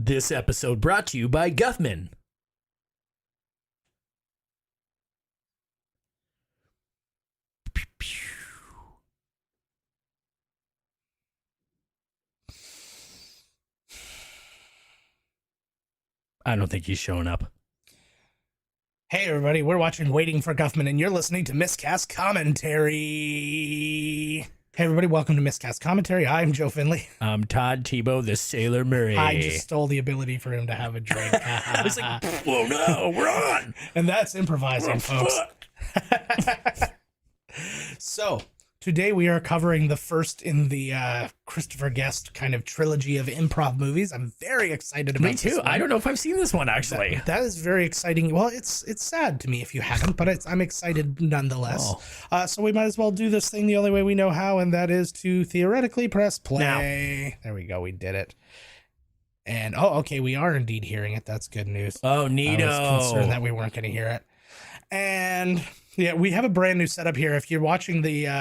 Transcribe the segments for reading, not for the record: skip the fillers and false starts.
This episode brought to you by Guffman. I don't think he's showing up. Hey everybody, we're watching Waiting for Guffman and you're listening to Miscast Commentary. Hey everybody, welcome to Miscast Commentary. I'm Joe Finley. I'm Todd Tebow, the Sailor Murray. I just stole the ability for him to have a drink. I was like, oh no, we're on. And that's improvising, folks. So, today we are covering the first in the Christopher Guest kind of trilogy of improv movies. I'm very excited about this. Me too. one. I don't know if I've seen this one, actually. That is very exciting. Well, it's sad to me if you haven't, but I'm excited nonetheless. So we might as well do this thing the only way we know how, and that is to theoretically press play. There we go. We did it. And, okay, we are indeed hearing it. That's good news. Oh, neato. I was concerned that we weren't going to hear it. And, yeah, we have a brand new setup here. If you're watching the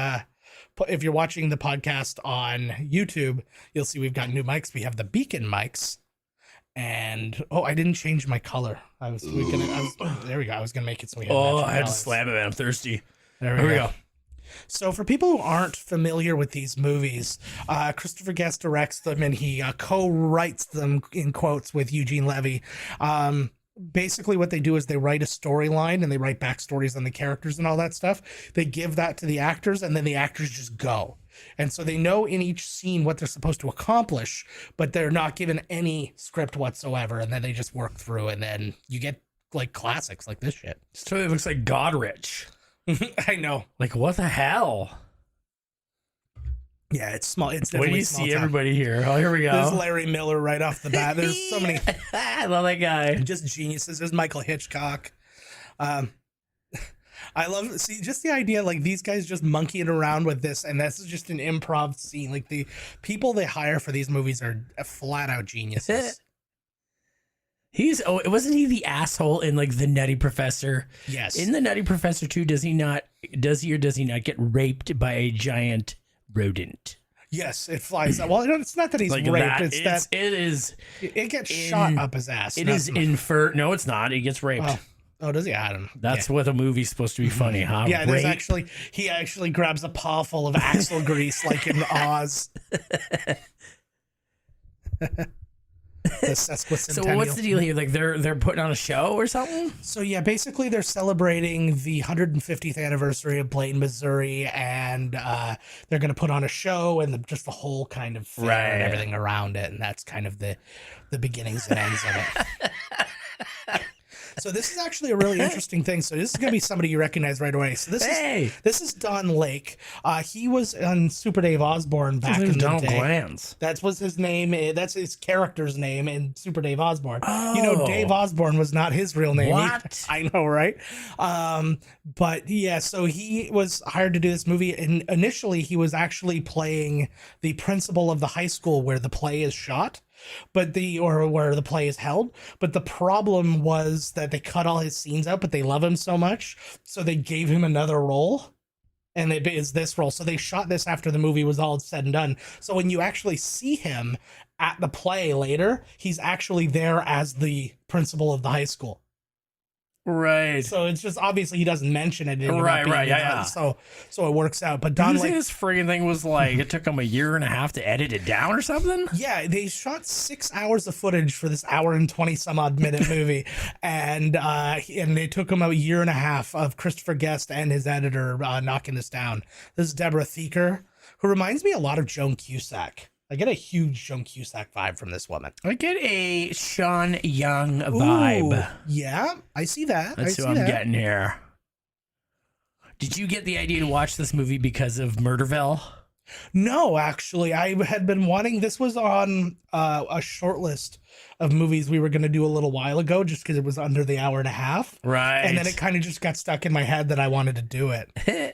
podcast on YouTube, you'll see we've got new mics. We have the beacon mics, and I didn't change my color. There we go. I was gonna make it so we had. I had to slam it, man. I'm thirsty. There we go. So for people who aren't familiar with these movies, Christopher Guest directs them and he co-writes them in quotes with Eugene Levy. Basically what they do is they write a storyline and they write backstories on the characters and all that stuff. They give that to the actors and then the actors just go. And so they know in each scene what they're supposed to accomplish, but they're not given any script whatsoever. And then they just work through, and then you get like classics like this shit. This totally looks like Godrich. I know. Like, what the hell? Yeah, it's small. It's Where do you see everybody here? Oh, here we go. There's Larry Miller right off the bat. There's so many. I love that guy. Just geniuses. There's Michael Hitchcock. I love just the idea, like these guys just monkeying around with this, and this is just an improv scene. Like the people they hire for these movies are flat out geniuses. Wasn't he the asshole in like the Nutty Professor? Yes. In the Nutty Professor 2, does he not get raped by a giant rodent? Yes, it flies. Well, it's not that he's like raped. That. It gets shot up his ass. It is No, it's not. He gets raped. Oh, does he? I don't know. That's what a movie's supposed to be funny, huh? Yeah, he actually grabs a paw full of axle grease like in Oz. So what's the deal here? Like they're putting on a show or something? So yeah, basically they're celebrating the 150th anniversary of Blaine, Missouri, and they're going to put on a show and just the whole kind of fair and everything around it, and that's kind of the beginnings and ends of it. So this is actually a really interesting thing. So this is going to be somebody you recognize right away. So this is Don Lake. He was on Super Dave Osborne back in the day. Glands. That was his name. That's his character's name in Super Dave Osborne. Oh. You know, Dave Osborne was not his real name. What? I know, right? But yeah, so he was hired to do this movie, and initially he was actually playing the principal of the high school where the play is shot. Or where the play is held. But the problem was that they cut all his scenes out, but they love him so much. So they gave him another role. And it's this role. So they shot this after the movie was all said and done. So when you actually see him at the play later, he's actually there as the principal of the high school. Right. So it's just obviously he doesn't mention it. Yeah. So it works out. But Don Lake, this friggin' thing was like, it took him a year and a half to edit it down or something? Yeah, they shot 6 hours of footage for this hour and 20 some odd minute movie. and it took him a year and a half of Christopher Guest and his editor knocking this down. This is Deborah Thieker, who reminds me a lot of Joan Cusack. I get a huge Joan Cusack vibe from this woman. I get a Sean Young vibe. Ooh, yeah, I see that. That's what I'm getting here. Did you get the idea to watch this movie because of Murderville? No, actually, I had been wanting. This was on a short list of movies we were going to do a little while ago, just because it was under the hour and a half. Right. And then it kind of just got stuck in my head that I wanted to do it.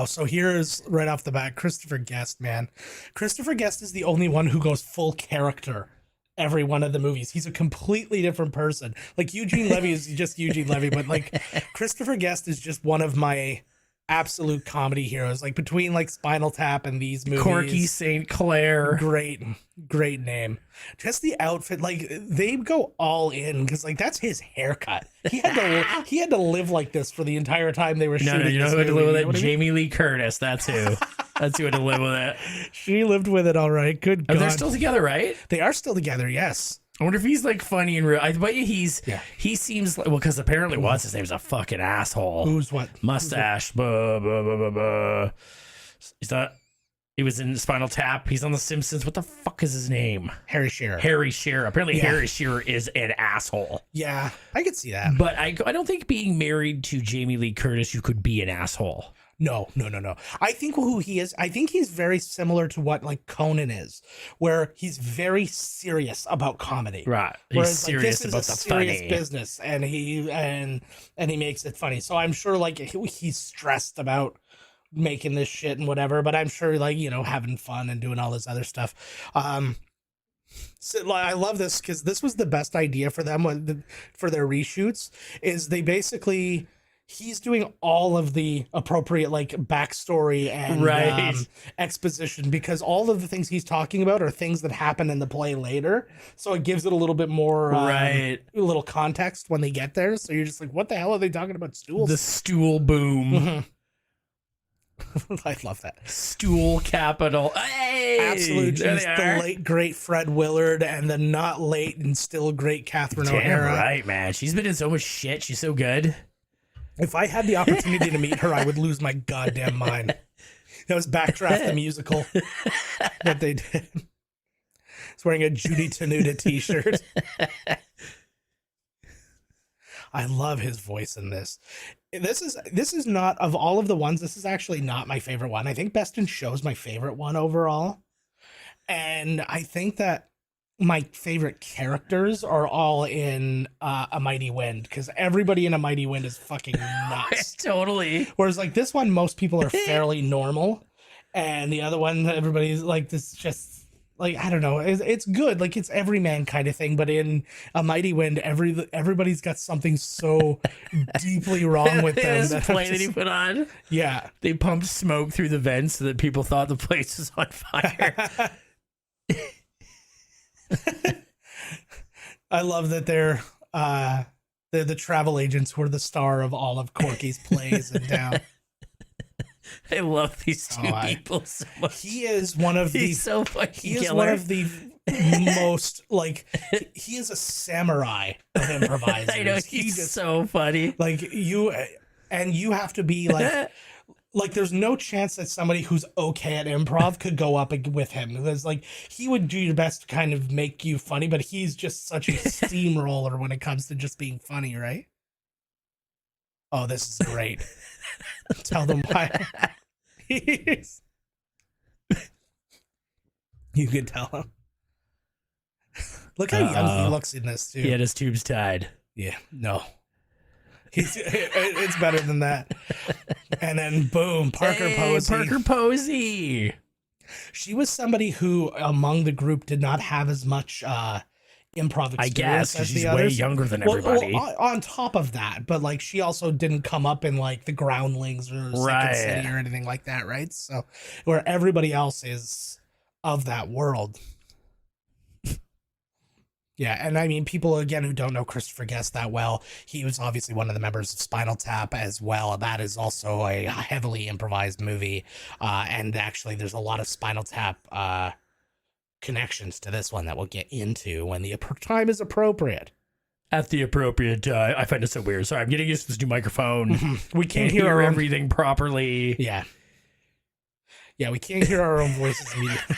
So here's right off the bat, Christopher Guest, man. Christopher Guest is the only one who goes full character every one of the movies. He's a completely different person. Like Eugene Levy is just Eugene Levy, but like Christopher Guest is just one of my absolute comedy heroes. Like between like Spinal Tap and these movies. Corky St. Clair. Great name. Just the outfit, like they go all in because like that's his haircut. He had to live like this for the entire time they were shooting. No, you know this who had to movie, live with you know it? what I mean? Jamie Lee Curtis. That's who. That's who had to live with it. She lived with it all right. Good God. They're still together, right? They are still together, yes. I wonder if he's like funny and real. I bet you he seems like, well, because apparently what's his name's a fucking asshole. Who's what? Mustache. He's not. He was in Spinal Tap. He's on The Simpsons. What the fuck is his name? Harry Shearer. Harry Shearer. Apparently, Harry Shearer is an asshole. Yeah, I could see that. But I don't think being married to Jamie Lee Curtis, you could be an asshole. No. I think who he is, I think he's very similar to what like Conan is, where he's very serious about comedy. Right. He's Whereas serious like, this about is the a serious funny business, and he makes it funny. So I'm sure like he's stressed about making this shit and whatever, but I'm sure like, you know, having fun and doing all this other stuff. So, like, I love this because this was the best idea for them for their reshoots. Is they basically. He's doing all of the appropriate like backstory and exposition because all of the things he's talking about are things that happen in the play later. So it gives it a little bit more a little context when they get there. So you're just like, what the hell are they talking about stools? The stool boom. I love that. Stool capital. Hey! Absolute genius. The late, great Fred Willard and the not late and still great Catherine O'Hara. Right, man. She's been in so much shit. She's so good. If I had the opportunity to meet her, I would lose my goddamn mind. That was Backdraft the musical that they did. He's wearing a Judy Tenuta t-shirt. I love his voice in this. This is not, of all of the ones, this is actually not my favorite one. I think Best in Show is my favorite one overall. And I think that my favorite characters are all in A Mighty Wind because everybody in A Mighty Wind is fucking nuts. Totally. Whereas like this one, most people are fairly normal, and the other one, everybody's like this, just like I don't know, it's good, like it's everyman kind of thing. But in A Mighty Wind, everybody's got something so deeply wrong with them. This plane that he put on. Yeah, they pumped smoke through the vents so that people thought the place was on fire. I love that they're the travel agents who are the star of all of Corky's plays in town. I love these two people so much. He is one of the He's so fucking he is killer. one of the most like he is a samurai of improvisers. I know he's so funny. Like you have to be like there's no chance that somebody who's okay at improv could go up with him because like he would do your best to kind of make you funny, but he's just such a steamroller when it comes to just being funny, right? Oh, this is great. Tell them why. You can tell him. Look how young he looks in this too. He had his tubes tied. Yeah, no. It's better than that. And then boom, Parker Posey. Parker Posey. She was somebody who among the group did not have as much improv experience. I guess because she's way others. younger than everybody. Well, on top of that, but like she also didn't come up in like the Groundlings or Second City or anything like that, right? So where everybody else is of that world. Yeah, and I mean, people, again, who don't know Christopher Guest that well, he was obviously one of the members of Spinal Tap as well. That is also a heavily improvised movie. And actually, there's a lot of Spinal Tap connections to this one that we'll get into when the time is appropriate. At the appropriate time. I find it so weird. Sorry, I'm getting used to this new microphone. We can't hear everything properly. Yeah. Yeah, we can't hear our own voices immediately.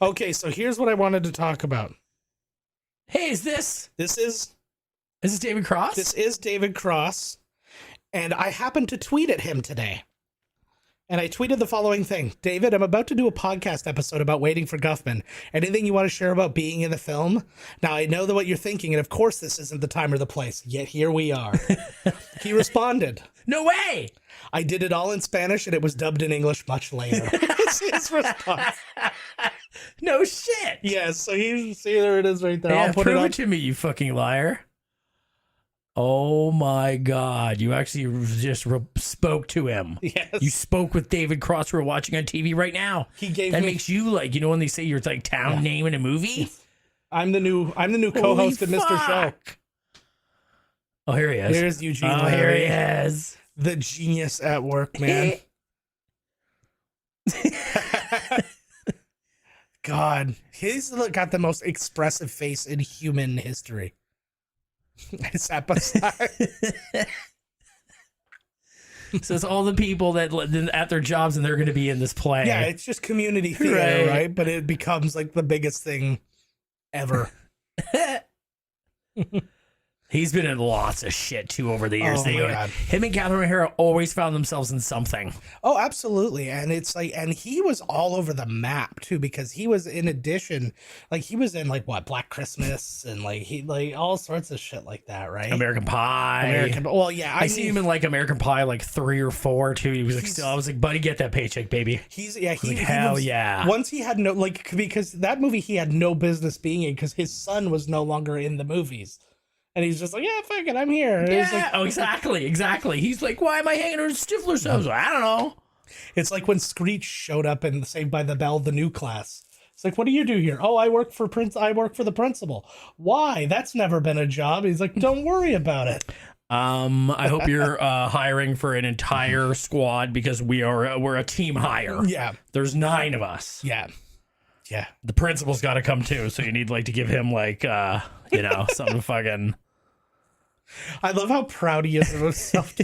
Okay, so here's what I wanted to talk about. Hey, is this David Cross? This is David Cross, and I happened to tweet at him today. And I tweeted the following thing. David, I'm about to do a podcast episode about Waiting for Guffman. Anything you want to share about being in the film? Now, I know that what you're thinking, and of course this isn't the time or the place, yet here we are. He responded. No way! I did it all in Spanish, and it was dubbed in English much later. That's his response. No shit! Yes, so see, there it is right there. Yeah, I'll put prove it it up. to me, you fucking liar. Oh my God! You actually just spoke to him. Yes. You spoke with David Cross. We're watching on TV right now. He gave that me. makes you like, you know, when they say you're like town name in a movie. Yes. I'm the new co-host of Mr. Show. Oh, here he is. Here's Eugene. Oh, here he is. The genius at work, man. God, he's got the most expressive face in human history. It's episode. So it's all the people that at their jobs and they're going to be in this play. Yeah, it's just community theater, right? But it becomes like the biggest thing ever. He's been in lots of shit too over the years. Oh my God. Him and Catherine O'Hara always found themselves in something. Oh, absolutely. And it's like, and he was all over the map too, because he was in addition, like he was in like what, Black Christmas and like he like all sorts of shit like that, right? American Pie. Well, yeah, I see him in like American Pie like 3 or 4 too. He was like, still, I was like, buddy, get that paycheck, baby. Hell yeah. Once he had no, like, because that movie he had no business being in because his son was no longer in the movies. And he's just like, yeah, fuck it, I'm here. And yeah, like, oh, exactly. He's like, why am I hanging on Stifler's house? I don't know. It's like when Screech showed up in Saved by the Bell, the new class. It's like, what do you do here? Oh, I work for the principal. Why? That's never been a job. He's like, don't worry about it. I hope you're hiring for an entire squad because we're a team hire. Yeah. There's 9 of us. Yeah. Yeah. The principal's got to come too, so you need like to give him like something fucking. I love how proud he is of himself.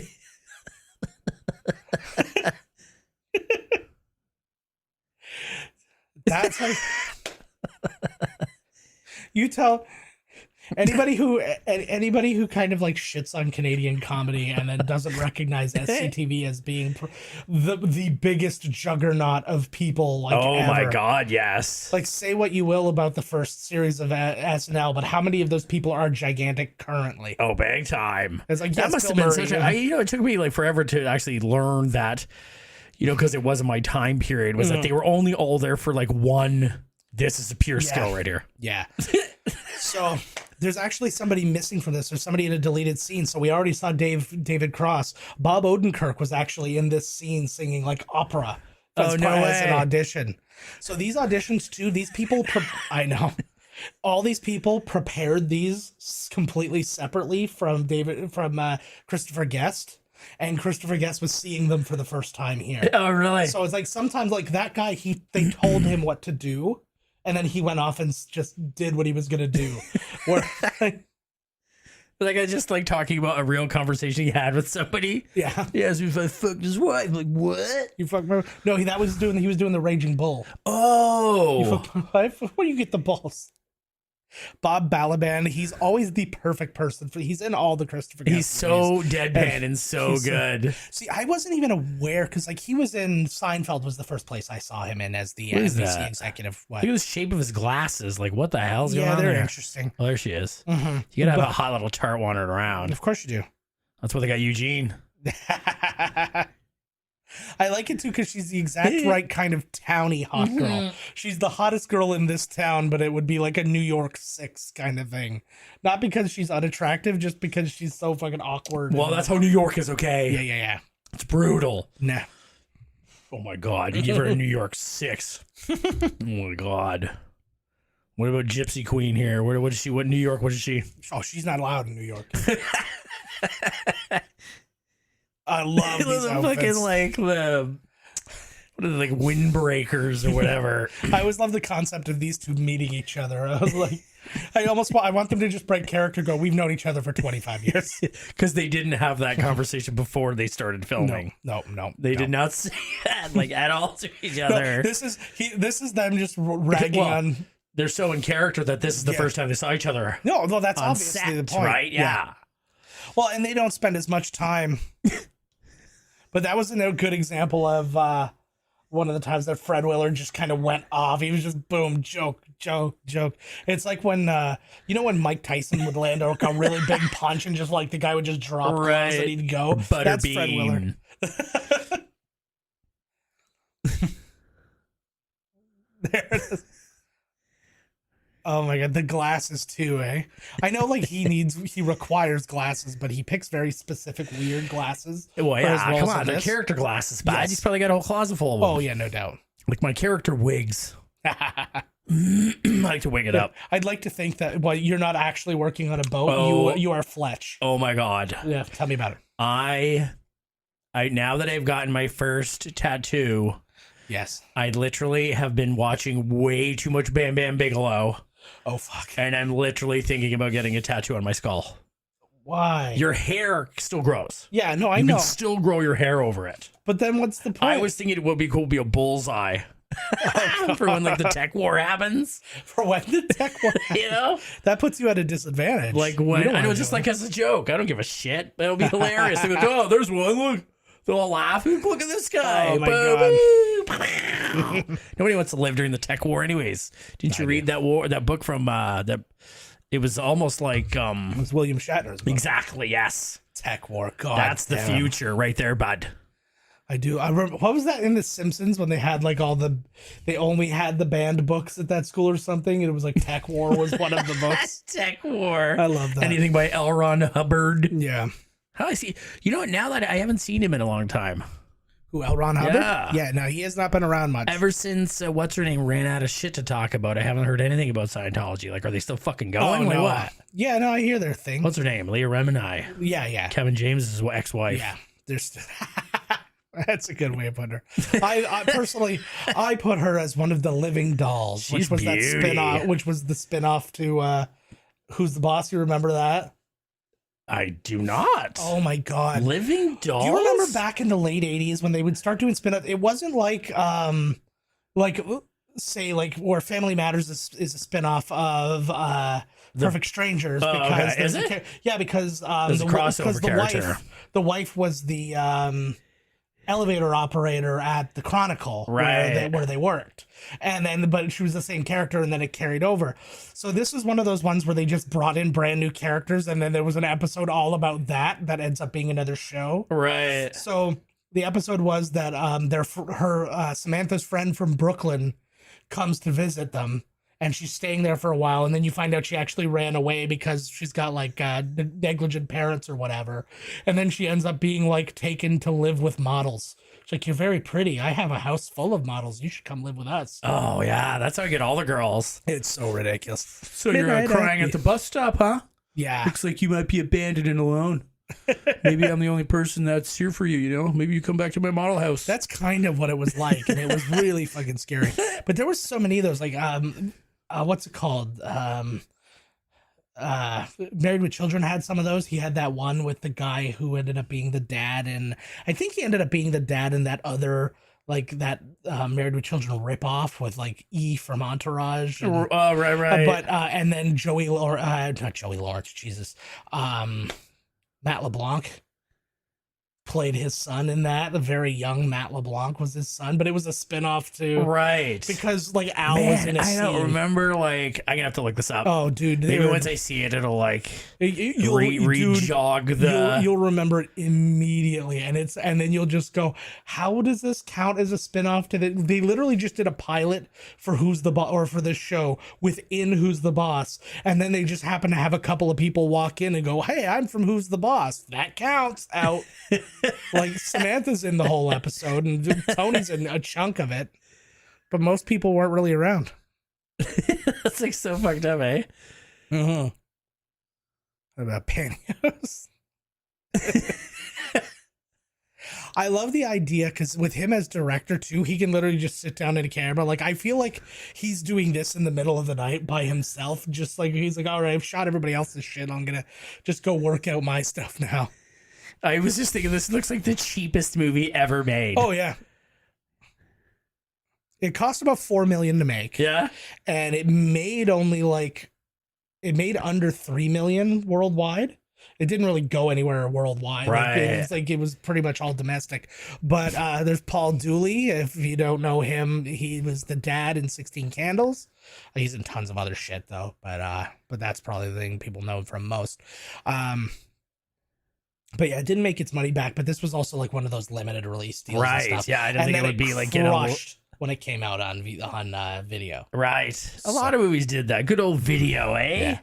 That's like you tell anybody who kind of like shits on Canadian comedy and then doesn't recognize SCTV as being the biggest juggernaut of people. Like, oh ever. My God, yes. Like, say what you will about the first series of SNL, but how many of those people are gigantic currently? Oh, big time. It's like, that must have been such a. It took me like forever to actually learn that. Because it wasn't my time period. Was that they were only all there for like one. This is a pure skill right here. Yeah. So there's actually somebody missing from this. There's somebody in a deleted scene. So we already saw David Cross. Bob Odenkirk was actually in this scene singing like opera. As an audition. So these auditions too, these people, I know. All these people prepared these completely separately from Christopher Guest. And Christopher Guest was seeing them for the first time here. Oh, really? So it's like sometimes like that guy, they told him what to do, and then he went off and just did what he was gonna do. Where like I just like talking about a real conversation he had with somebody. Yeah. Yes, if I fucked his wife. Like, what? You fucked my wife? No, he was doing the Raging Bull. Oh. You fucked my wife? Where do you get the balls? Bob Balaban, he's always the perfect person he's in all the Christopher Guest He's so deadpan and so good. See, I wasn't even aware because like he was in Seinfeld was the first place I saw him in as the NBC executive. Look at the shape of his glasses. Like, what the hell's going on there? Yeah, they're interesting. Oh, there she is. Mm-hmm. You gotta have a hot little tart wandering around. Of course you do. That's why they got Eugene. I like it too because she's the exact right kind of towny hot girl. She's the hottest girl in this town, but it would be like a New York 6 kind of thing. Not because she's unattractive, just because she's so fucking awkward. Well, that's how New York is, okay? Yeah. It's brutal. Nah. Oh my God. You give her a New York 6. Oh my God. What about Gypsy Queen here? What is she? What New York? What is she? Oh, she's not allowed in New York. I love these outfits. Fucking like the what are they, like windbreakers or whatever. I always love the concept of these two meeting each other. I was like, I want them to just break character. Go, we've known each other for 25 years because they didn't have that conversation before they started filming. No, they did not say that like at all to each other. No, this is them just ragging on. They're so in character that this is the first time they saw each other. No, that's obviously set, the point, right? Yeah. Well, and they don't spend as much time. But that was a good example of one of the times that Fred Willard just kind of went off. He was just boom, joke. It's like when when Mike Tyson would land a really big punch and just like the guy would just drop claws and he'd go. That's Fred Willard. There it is. Oh my god, the glasses too, eh? I know, like he requires glasses, but he picks very specific weird glasses. Well, for his yeah, roles come in on, they're this. character glasses, bud. Yes. He's probably got a whole closet full of them. Oh yeah, no doubt. Like my character wigs. I like to wig it up. I'd like to think that you're not actually working on a boat. Oh. You are Fletch. Oh my god. Yeah, tell me about it. I now that I've gotten my first tattoo, Yes. I literally have been watching way too much Bam Bam Bigelow. Oh fuck. And I'm literally thinking about getting a tattoo on my skull. Why? Your hair still grows. Yeah, no, I You know. can still grow your hair over it. But then what's the point? I was thinking it would be cool to be a bullseye. For when like the tech war happens. For when the tech war happens. You know? That puts you at a disadvantage. Like when I know, just like as a joke. I don't give a shit. It'll be hilarious. They'll go, oh, there's one. Look. They'll all laugh. Look at this guy. Oh my God. Nobody wants to live during the tech war anyways. Didn't you read that book from that it was almost like it was William Shatner's book. Exactly, yes. Tech war. God. That's the future right there, bud. I do. I remember, what was that in The Simpsons when they had like they only had the banned books at that school or something? And it was like Tech War was one of the books. Tech War. I love that. Anything by L. Ron Hubbard. Yeah. How I see. You know what? Now that I haven't seen him in a long time. Who, L. Ron Hubbard? Yeah. Yeah, no, he has not been around much. Ever since what's her name ran out of shit to talk about, I haven't heard anything about Scientology. Like, are they still fucking going? Like, no. what? Yeah, no, I hear their thing. What's her name? Leah Remini. Yeah. Kevin James' ex-wife. Yeah. There's that's a good way of putting her. I personally, I put her as one of the living dolls, She's which was beauty. that spin-off, which was the spin-off to Who's the Boss? You remember that? I do not. Oh my god. Living dolls? Do you remember back in the late 80s when they would start doing spin-off? It wasn't like say like where Family Matters is a spin-off of Perfect Strangers because okay. Is it? Because There's a crossover character. The wife was the elevator operator at the Chronicle, right, where they worked, and then but she was the same character, and then it carried over. So this was one of those ones where they just brought in brand new characters, and then there was an episode all about that ends up being another show. Right. So the episode was that Samantha's friend from Brooklyn comes to visit them, and she's staying there for a while, and then you find out she actually ran away because she's got like negligent parents or whatever, and then she ends up being like taken to live with models. She's like, you're very pretty. I have a house full of models. You should come live with us. Oh yeah, that's how I get all the girls. It's so ridiculous. So you're crying at the bus stop, huh? Yeah. Looks like you might be abandoned and alone. Maybe I'm the only person that's here for you, you know? Maybe you come back to my model house. That's kind of what it was like, and it was really fucking scary. But there was so many of those, like what's it called? Married with Children had some of those. He had that one with the guy who ended up being the dad, and I think he ended up being the dad in that other like that Married with Children ripoff with like E from Entourage. And, right. But and then not Joey Lawrence, Jesus. Matt LeBlanc played his son in that. The very young Matt LeBlanc was his son, but it was a spinoff too. Right. Because like Al was in a scene. I don't remember, like, I'm gonna have to look this up. Oh, dude. Maybe once I see it, it'll like you'll jog the... You'll remember it immediately, and then you'll just go, how does this count as a spinoff to the... They literally just did a pilot for Who's the Boss, or for this show within Who's the Boss, and then they just happen to have a couple of people walk in and go, hey, I'm from Who's the Boss. That counts. Out. Like Samantha's in the whole episode and Tony's in a chunk of it, but most people weren't really around. That's like so fucked up, eh? What about pantyhose? I love the idea because with him as director too, he can literally just sit down at a camera. Like I feel like he's doing this in the middle of the night by himself. Just like he's like, all right, I've shot everybody else's shit. I'm gonna just go work out my stuff now. I was just thinking, this looks like the cheapest movie ever made. Oh yeah. It cost about $4 million to make. Yeah. And it made under $3 million worldwide. It didn't really go anywhere worldwide. Right. It was pretty much all domestic. But there's Paul Dooley. If you don't know him, he was the dad in 16 Candles. He's in tons of other shit though. But that's probably the thing people know him from most. But yeah, it didn't make its money back. But this was also like one of those limited release deals. Right. And stuff. Yeah, I didn't think it would be like, crushed. when it came out on video. Right. A lot of movies did that. Good old video, eh? Yeah.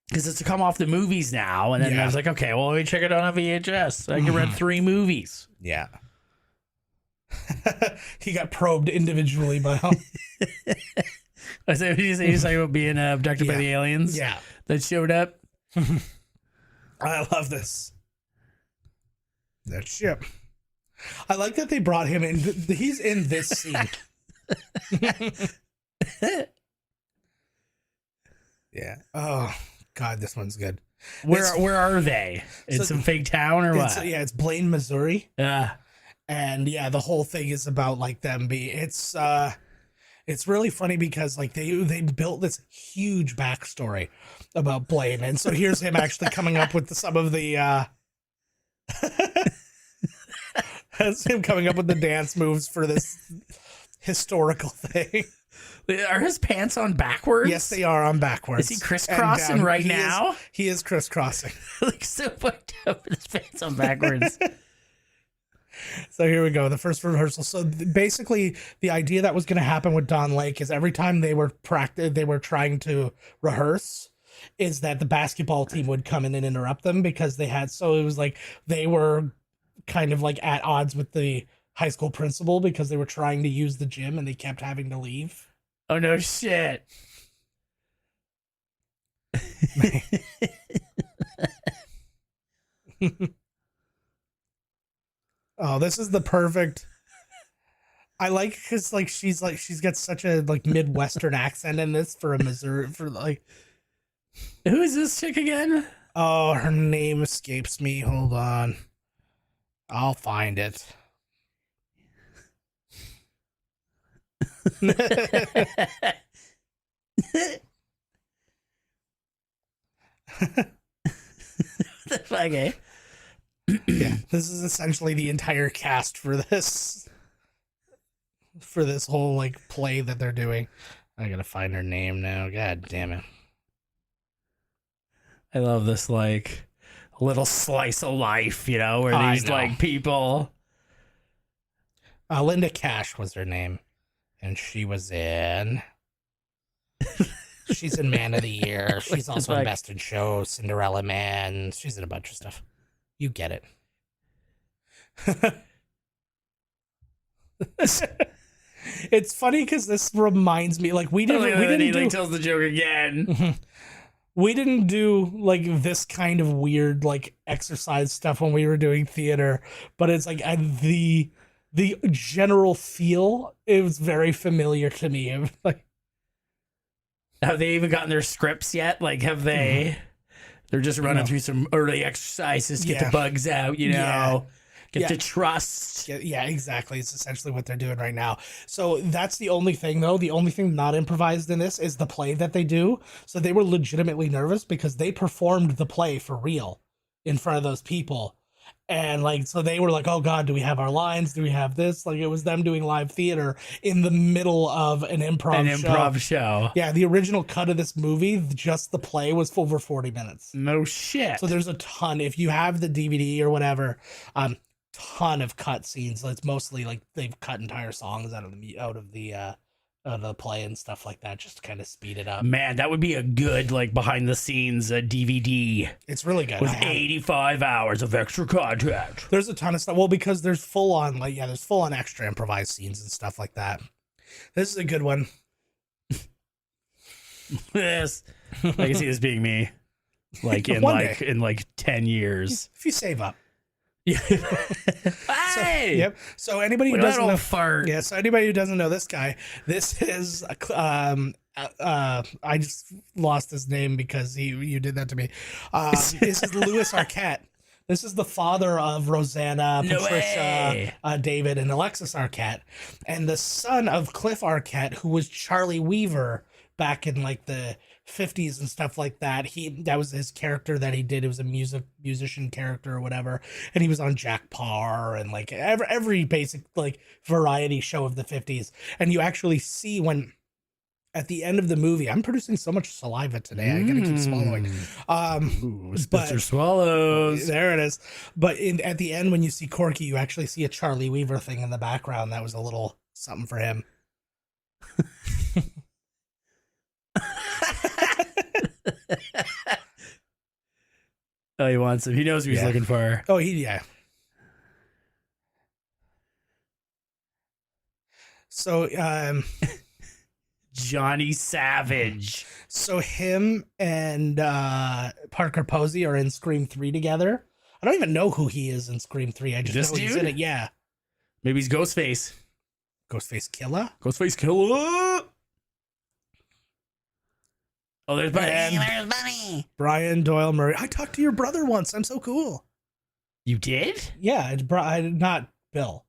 Because it's to come off the movies now. And then I was like, okay, well, let me check it out on VHS. I can rent 3 movies. Yeah. He got probed individually by I said, he's talking about being abducted by the aliens that showed up. I love this. That ship. I like that they brought him in. He's in this scene. Yeah. Oh, God, this one's good. Where are they? In some fake town or what? Yeah, it's Blaine, Missouri. Yeah. And yeah, the whole thing is about like them it's really funny because like they built this huge backstory about Blaine. And so here's him actually coming up with some of the that's him coming up with the dance moves for this historical thing. Are his pants on backwards? Yes, they are on backwards. Is he crisscrossing right now? He is crisscrossing. Like so fucked up with his pants on backwards. So here we go. The first rehearsal. So basically the idea that was going to happen with Don Lake is every time they were trying to rehearse is that the basketball team would come in and interrupt them because it was like they were kind of like at odds with the high school principal because they were trying to use the gym and they kept having to leave. Oh, no shit. Oh, this is the perfect. I like because like she's got such a like Midwestern accent in this for a Missouri for like. Who is this chick again? Oh, her name escapes me. Hold on, I'll find it. The fuck, eh? Yeah, this is essentially the entire cast for this whole like play that they're doing. I gotta find her name now. God damn it! I love this like little slice of life, you know, where these like people. Linda Cash was her name, and she was in. She's in Man of the Year. She's also in Best in Show, Cinderella Man. She's in a bunch of stuff. You get it. It's funny because this reminds me, like we didn't tells the joke again. We didn't do like this kind of weird like exercise stuff when we were doing theater, but it's like the general feel. It was very familiar to me. It was like. Have they even gotten their scripts yet? Like, have they? They're just running through some early exercises, get the bugs out, you know, get the trust. Yeah, exactly. It's essentially what they're doing right now. So that's the only thing, though. The only thing not improvised in this is the play that they do. So they were legitimately nervous because they performed the play for real in front of those people. And like, so they were like, oh God, do we have our lines? Do we have this? Like it was them doing live theater in the middle of an improv show. Yeah. The original cut of this movie, just the play was over 40 minutes. No shit. So there's a ton, if you have the DVD or whatever, ton of cut scenes. It's mostly like they've cut entire songs out of the play and stuff like that, just to kind of speed it up. Man, that would be a good like behind the scenes DVD. It's really good with 85 hours of extra content. There's a ton of stuff. Well, because there's full on extra improvised scenes and stuff like that. This is a good one. Yes, I can see this being me, like in like 10 years if you save up. Yeah. Hey! So anybody who doesn't know, fart. Yeah. So anybody who doesn't know this guy, this is I just lost his name because you did that to me. This is Louis Arquette. This is the father of Rosanna, Patricia, David, and Alexis Arquette, and the son of Cliff Arquette, who was Charlie Weaver back in like the 50s and stuff like that. That was his character that he did. It was a musician character or whatever, and he was on Jack Parr and like every basic like variety show of the 50s. And you actually see when at the end of the movie, I'm producing so much saliva today. I gotta keep swallowing. Ooh, Mr. Swallows. There it is. But at the end, when you see Corky, you actually see a Charlie Weaver thing in the background. That was a little something for him. Oh, he wants him. He knows who he's looking for. Oh, yeah. So, Johnny Savage. So him and Parker Posey are in Scream 3 together. I don't even know who he is in Scream 3. I just know he's in it. Yeah. Maybe he's Ghostface. Ghostface Killer? Ghostface Killer. Oh, there's Bunny. There's Bunny. Brian Doyle Murray. I talked to your brother once. I'm so cool. You did? Yeah, it's not Bill.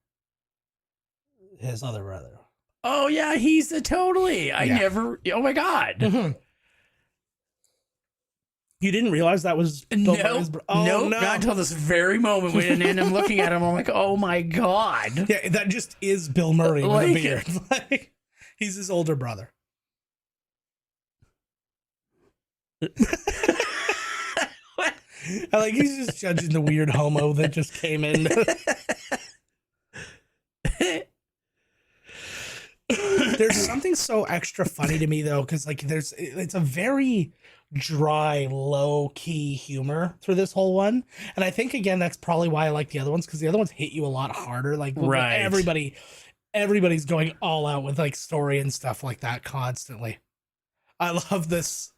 His other brother. Oh, yeah, he's totally. I never. Oh, my God. Mm-hmm. You didn't realize that was Bill Murray's no, not until this very moment. And I'm looking at him. I'm like, oh, my God. Yeah, that just is Bill Murray with a beard. Like, he's his older brother. I like he's just judging the weird homo that just came in. There's something so extra funny to me though, because like it's a very dry, low key humor through this whole one, and I think again that's probably why I like the other ones, because the other ones hit you a lot harder. Like right. everybody's going all out with like story and stuff like that constantly. I love this.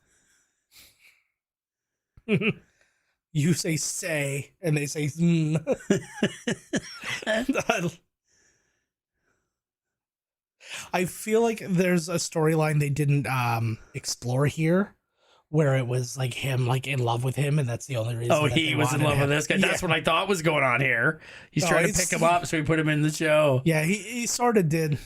You say, and they say, I feel like there's a storyline they didn't explore here, where it was like him, like in love with him, and that's the only reason. Oh, he was in love with this guy. Yeah. That's what I thought was going on here. He's trying to pick him up, so we put him in the show. Yeah, he sort of did.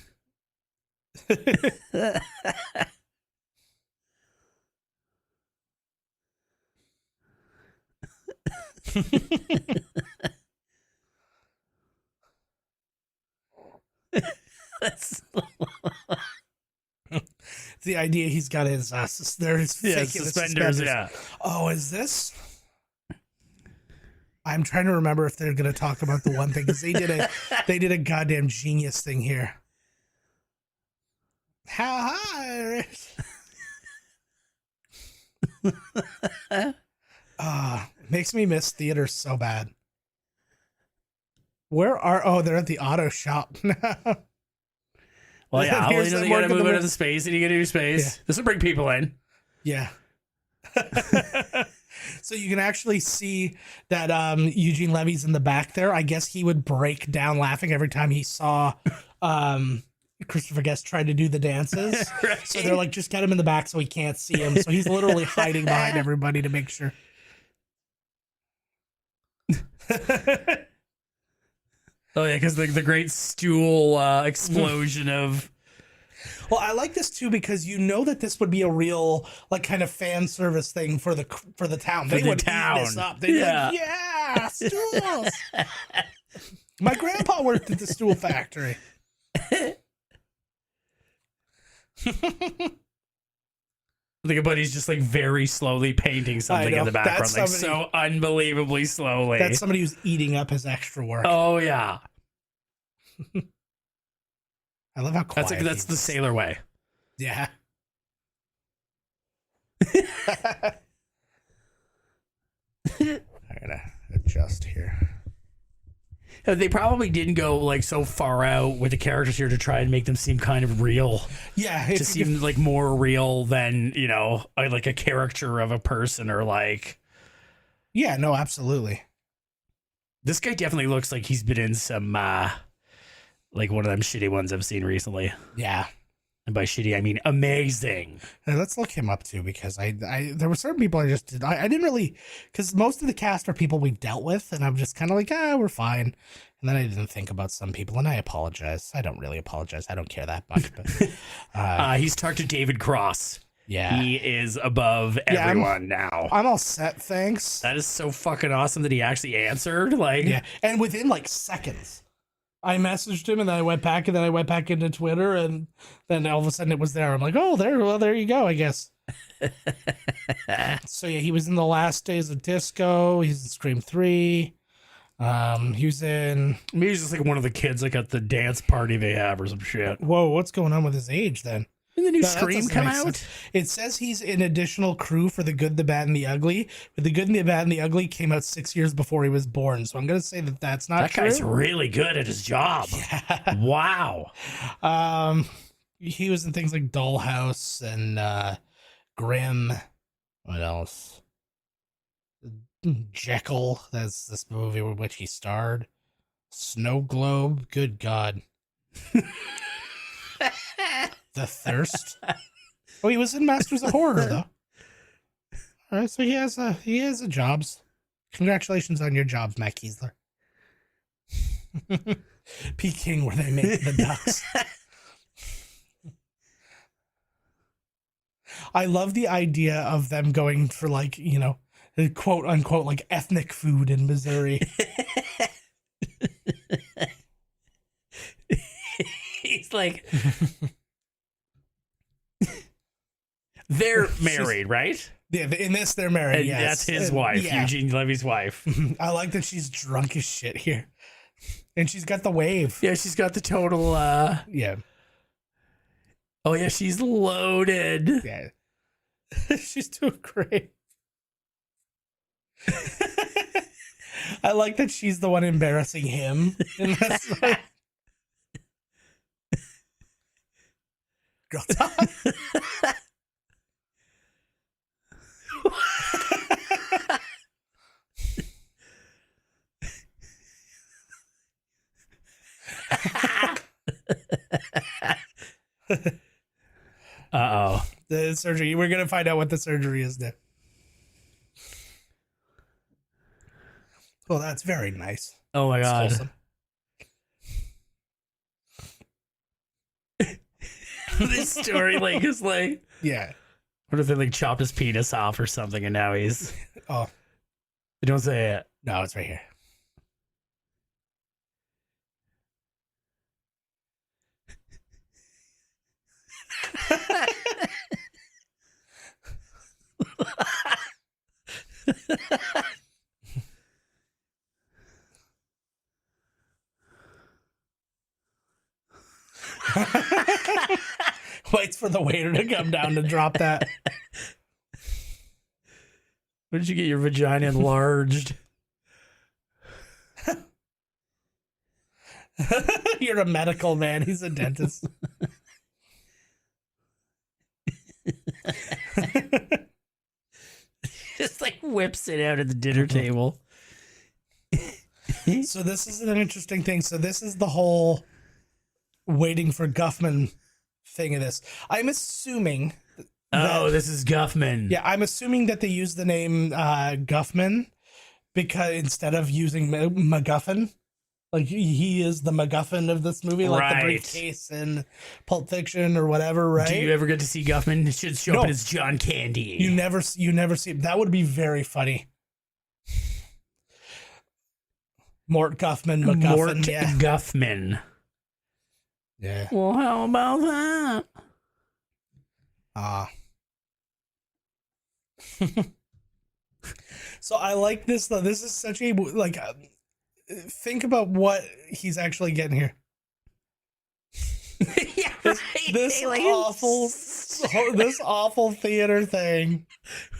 That's the idea. He's got his suspenders. Yeah. Oh, is this? I'm trying to remember if they're going to talk about the one thing, because they did a goddamn genius thing here. How high? Makes me miss theater so bad. They're at the auto shop now. Well, yeah, you gotta move into the space, and you gotta do space. Yeah. This will bring people in. Yeah. So you can actually see that Eugene Levy's in the back there. I guess he would break down laughing every time he saw Christopher Guest try to do the dances. Right. So they're like, just get him in the back so he can't see him. So he's literally hiding behind everybody to make sure. Oh yeah, because the great stool explosion of. Well, I like this too because you know that this would be a real like kind of fan service thing for the town. They would eat this up. They'd be like, yeah, stools. My grandpa worked at the stool factory. I think buddy's just like very slowly painting something in the background, like so unbelievably slowly. That's somebody who's eating up his extra work. Oh yeah. I love how quiet that's the sailor way. Yeah. I gotta adjust here. They probably didn't go like so far out with the characters here to try and make them seem kind of real. Yeah, to seem like more real than, you know, like a caricature of a person or like. Yeah, no, absolutely. This guy definitely looks like he's been in some like one of them shitty ones I've seen recently. Yeah. And by shitty, I mean amazing. Now, let's look him up too, because I there were certain people I didn't really, because most of the cast are people we've dealt with, and I'm just kind of like, we're fine. And then I didn't think about some people, and I apologize. I don't really apologize. I don't care that much. But he's talked to David Cross. Yeah, he is above everyone now. I'm all set, thanks. That is so fucking awesome that he actually answered. Like, yeah, and within like seconds. I messaged him and then I went back and then I went back into Twitter and then all of a sudden it was there. I'm like, oh, there you go, I guess. So yeah, he was in The Last Days of Disco. He's in Scream 3. He was in... Maybe he's just like one of the kids like at the dance party they have or some shit. Whoa, what's going on with his age then? Did the new Scream come out? Sense. It says he's in additional crew for The Good, the Bad, and the Ugly. But The Good, and the Bad, and the Ugly came out 6 years before he was born. So I'm going to say that that's not true. That guy's really good at his job. Yeah. Wow. He was in things like Dollhouse and Grimm. What else? Jekyll. That's this movie in which he starred. Snow Globe. Good God. The Thirst. Oh, he was in Masters of Horror though. All right, so he has a jobs. Congratulations on your jobs, Matt Kiesler. Peking, where they make the ducks. I love the idea of them going for like, you know, quote unquote like ethnic food in Missouri. He's like, they're married, right? Yeah, in this they're married. And yes. that's his wife, yeah. Eugene Levy's wife. I like that she's drunk as shit here, and she's got the wave. Yeah, she's got the total. Yeah. Oh yeah, she's loaded. Yeah, she's doing great. I like that she's the one embarrassing him in this. Girl Todd. Uh-oh. The surgery. We're gonna find out what the surgery is now. Oh, that's very nice. Oh my God. This story like is like, yeah. What if they like chopped his penis off or something and now he's don't say it. No, it's right here. Waits for the waiter to come down to drop that. When did you get your vagina enlarged? You're a medical man. He's a dentist. Just like whips it out at the dinner table. So this is an interesting thing. So this is the whole waiting for Guffman thing of this. I'm assuming. This is Guffman. Yeah, I'm assuming that they use the name Guffman because instead of using MacGuffin, like he is the MacGuffin of this movie, like the briefcase in Pulp Fiction or whatever, right? Do you ever get to see Guffman? It should show up as John Candy. You never see him. That would be very funny. Mort Guffman, MacGuffin. Mort Guffman. Yeah. Well, how about that? So I like this though. This is such a like. Think about what he's actually getting here. Yeah, this awful theater thing.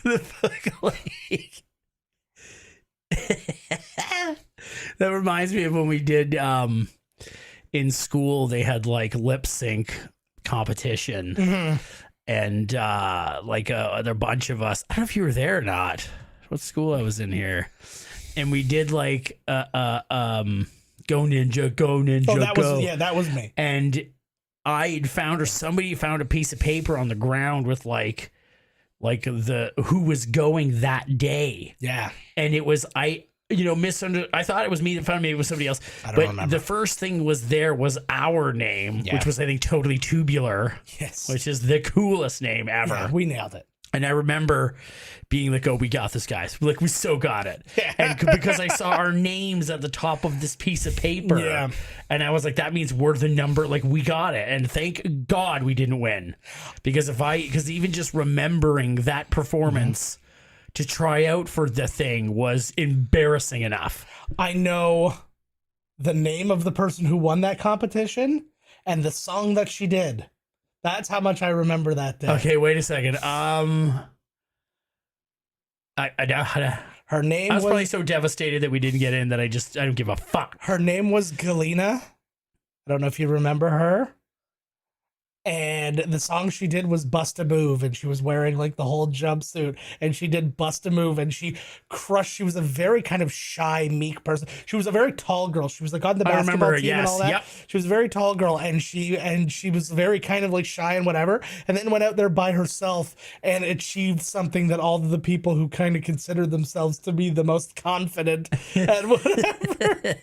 The fuck, like, that reminds me of when we did in school. They had like lip sync competition, and like a bunch of us. I don't know if you were there or not. What school I was in here. And we did like go ninja, go ninja. Oh, that was me. And somebody found a piece of paper on the ground with like the who was going that day. Yeah. And it was I thought it was me that found it. Maybe it was somebody else. I don't remember. The first thing was our name, which was I think totally tubular. Yes. Which is the coolest name ever. Yeah, we nailed it. And I remember being like, oh, we got this, guys. Like, we so got it. And because I saw our names at the top of this piece of paper. Yeah. And I was like, that means we're the number. Like, we got it. And thank God we didn't win. Because even just remembering that performance to try out for the thing was embarrassing enough. I know the name of the person who won that competition and the song that she did. That's how much I remember that day. Okay, wait a second. Her name I was probably so devastated that we didn't get in that I don't give a fuck. Her name was Galena. I don't know if you remember her. And the song she did was Bust a Move, and she was wearing like the whole jumpsuit, and she did Bust a Move, and she crushed. She was a very kind of shy, meek person. She was a very tall girl. She was like on the basketball team and all that. Yep. She was a very tall girl, and she was very kind of like shy and whatever, and then went out there by herself and achieved something that all of the people who kind of consider themselves to be the most confident and whatever.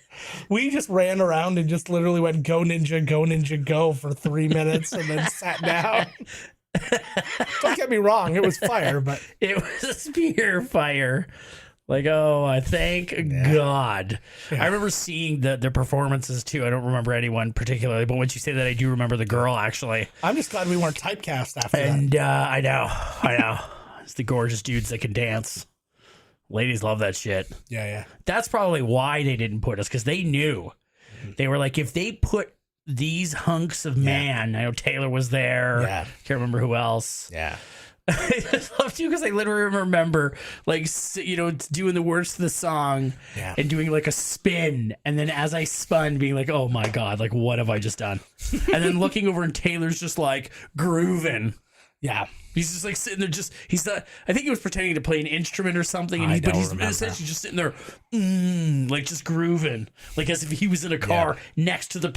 We just ran around and just literally went go ninja go for 3 minutes and then sat down. Don't get me wrong, it was fire, but it was pure fire. Like, oh, I thank God. Yeah. I remember seeing the performances too. I don't remember anyone particularly, but once you say that, I do remember the girl actually. I'm just glad we weren't typecast after that. And I know. It's the gorgeous dudes that can dance. Ladies love that shit. Yeah. That's probably why they didn't put us, because they knew. They were like, if they put these hunks of man, I know Taylor was there. Yeah. Can't remember who else. Yeah. I just love you because I literally remember, like, doing the words to the song and doing like a spin. And then as I spun, being like, oh my God, like, what have I just done? And then looking over and Taylor's just like grooving. Yeah. He's just like sitting there, I think he was pretending to play an instrument or something. And he's essentially just sitting there, like just grooving, like as if he was in a car next to the,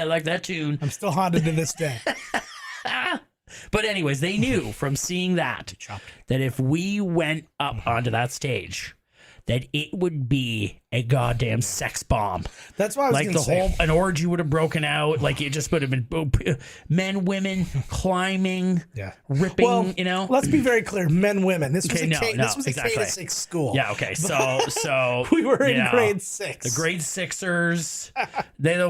like that tune. I'm still haunted to this day. But anyways, they knew from seeing that if we went up onto that stage, that it would be a goddamn sex bomb. That's why I was like an orgy would have broken out. Like it just would have been men, women climbing, ripping. Well, let's be very clear: men, women. This was a K exactly. to 6 school. Yeah. Okay. So we were in grade 6. The grade 6ers.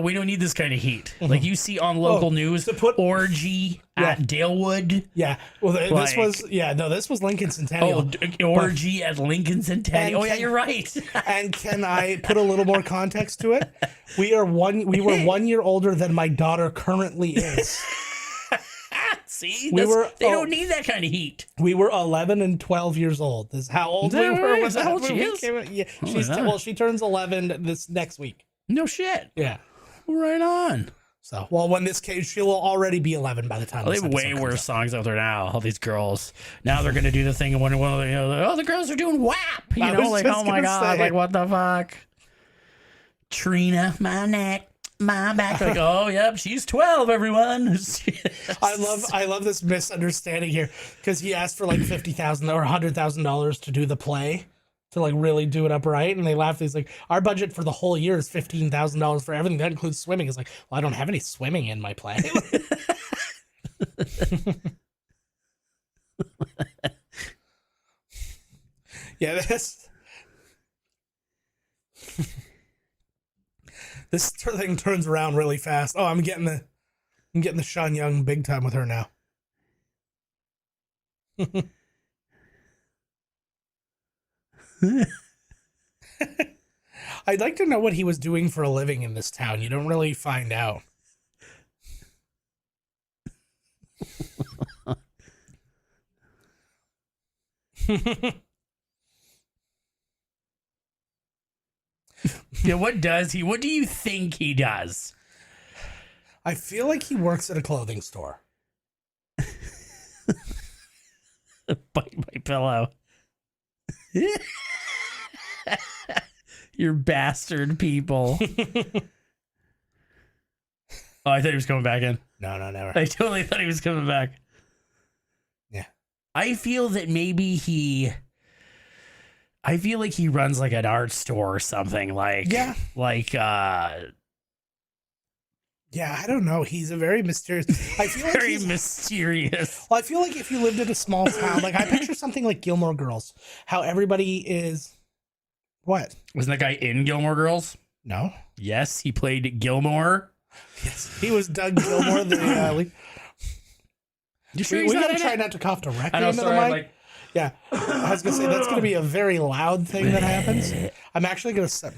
We don't need this kind of heat. Like you see on local news, to put orgy at Dalewood. Yeah. Well, this was Lincoln Centennial. Oh, orgy at Lincoln Centennial. Oh yeah, you're right. And can I put a little more context to it? We were 1 year older than my daughter currently is. See, they don't need that kind of heat. We were 11 and 12 years old. This is how old we were. Was that how old she is? Yeah, she turns 11 this next week. No shit. Yeah, right on. So, when this case, she'll already be 11 by the time. They have way worse songs out there now. All these girls now they're going to do the thing when the girls are doing WAP. Like oh my God, like what the fuck? Trina, my neck, my back. Like oh yep, she's 12. Everyone. I love this misunderstanding here because he asked for like $50,000 or $100,000 to do the play. To like really do it upright, and they laugh. He's like, our budget for the whole year is $15,000 for everything. That includes swimming. It's like, well, I don't have any swimming in my play. Yeah, this thing turns around really fast. Oh, I'm getting the Sean Young big time with her now. I'd like to know what he was doing for a living in this town. You don't really find out. Yeah, what do you think he does? I feel like he works at a clothing store. Bite my pillow. You bastard people. Oh, I thought he was coming back in. No, never. I totally thought he was coming back. Yeah. I feel like he runs like an art store or something. Like Yeah, I don't know. He's a very mysterious. I feel like Very mysterious. Well, I feel like if you lived in a small town, like I picture something like Gilmore Girls, how everybody is. What? Wasn't that guy in Gilmore Girls? No. Yes, he played Gilmore. Yes, he was Doug Gilmore. You sure we gotta try not to cough directly into the mic. Yeah, I was gonna say that's gonna be a very loud thing that happens. I'm actually gonna set.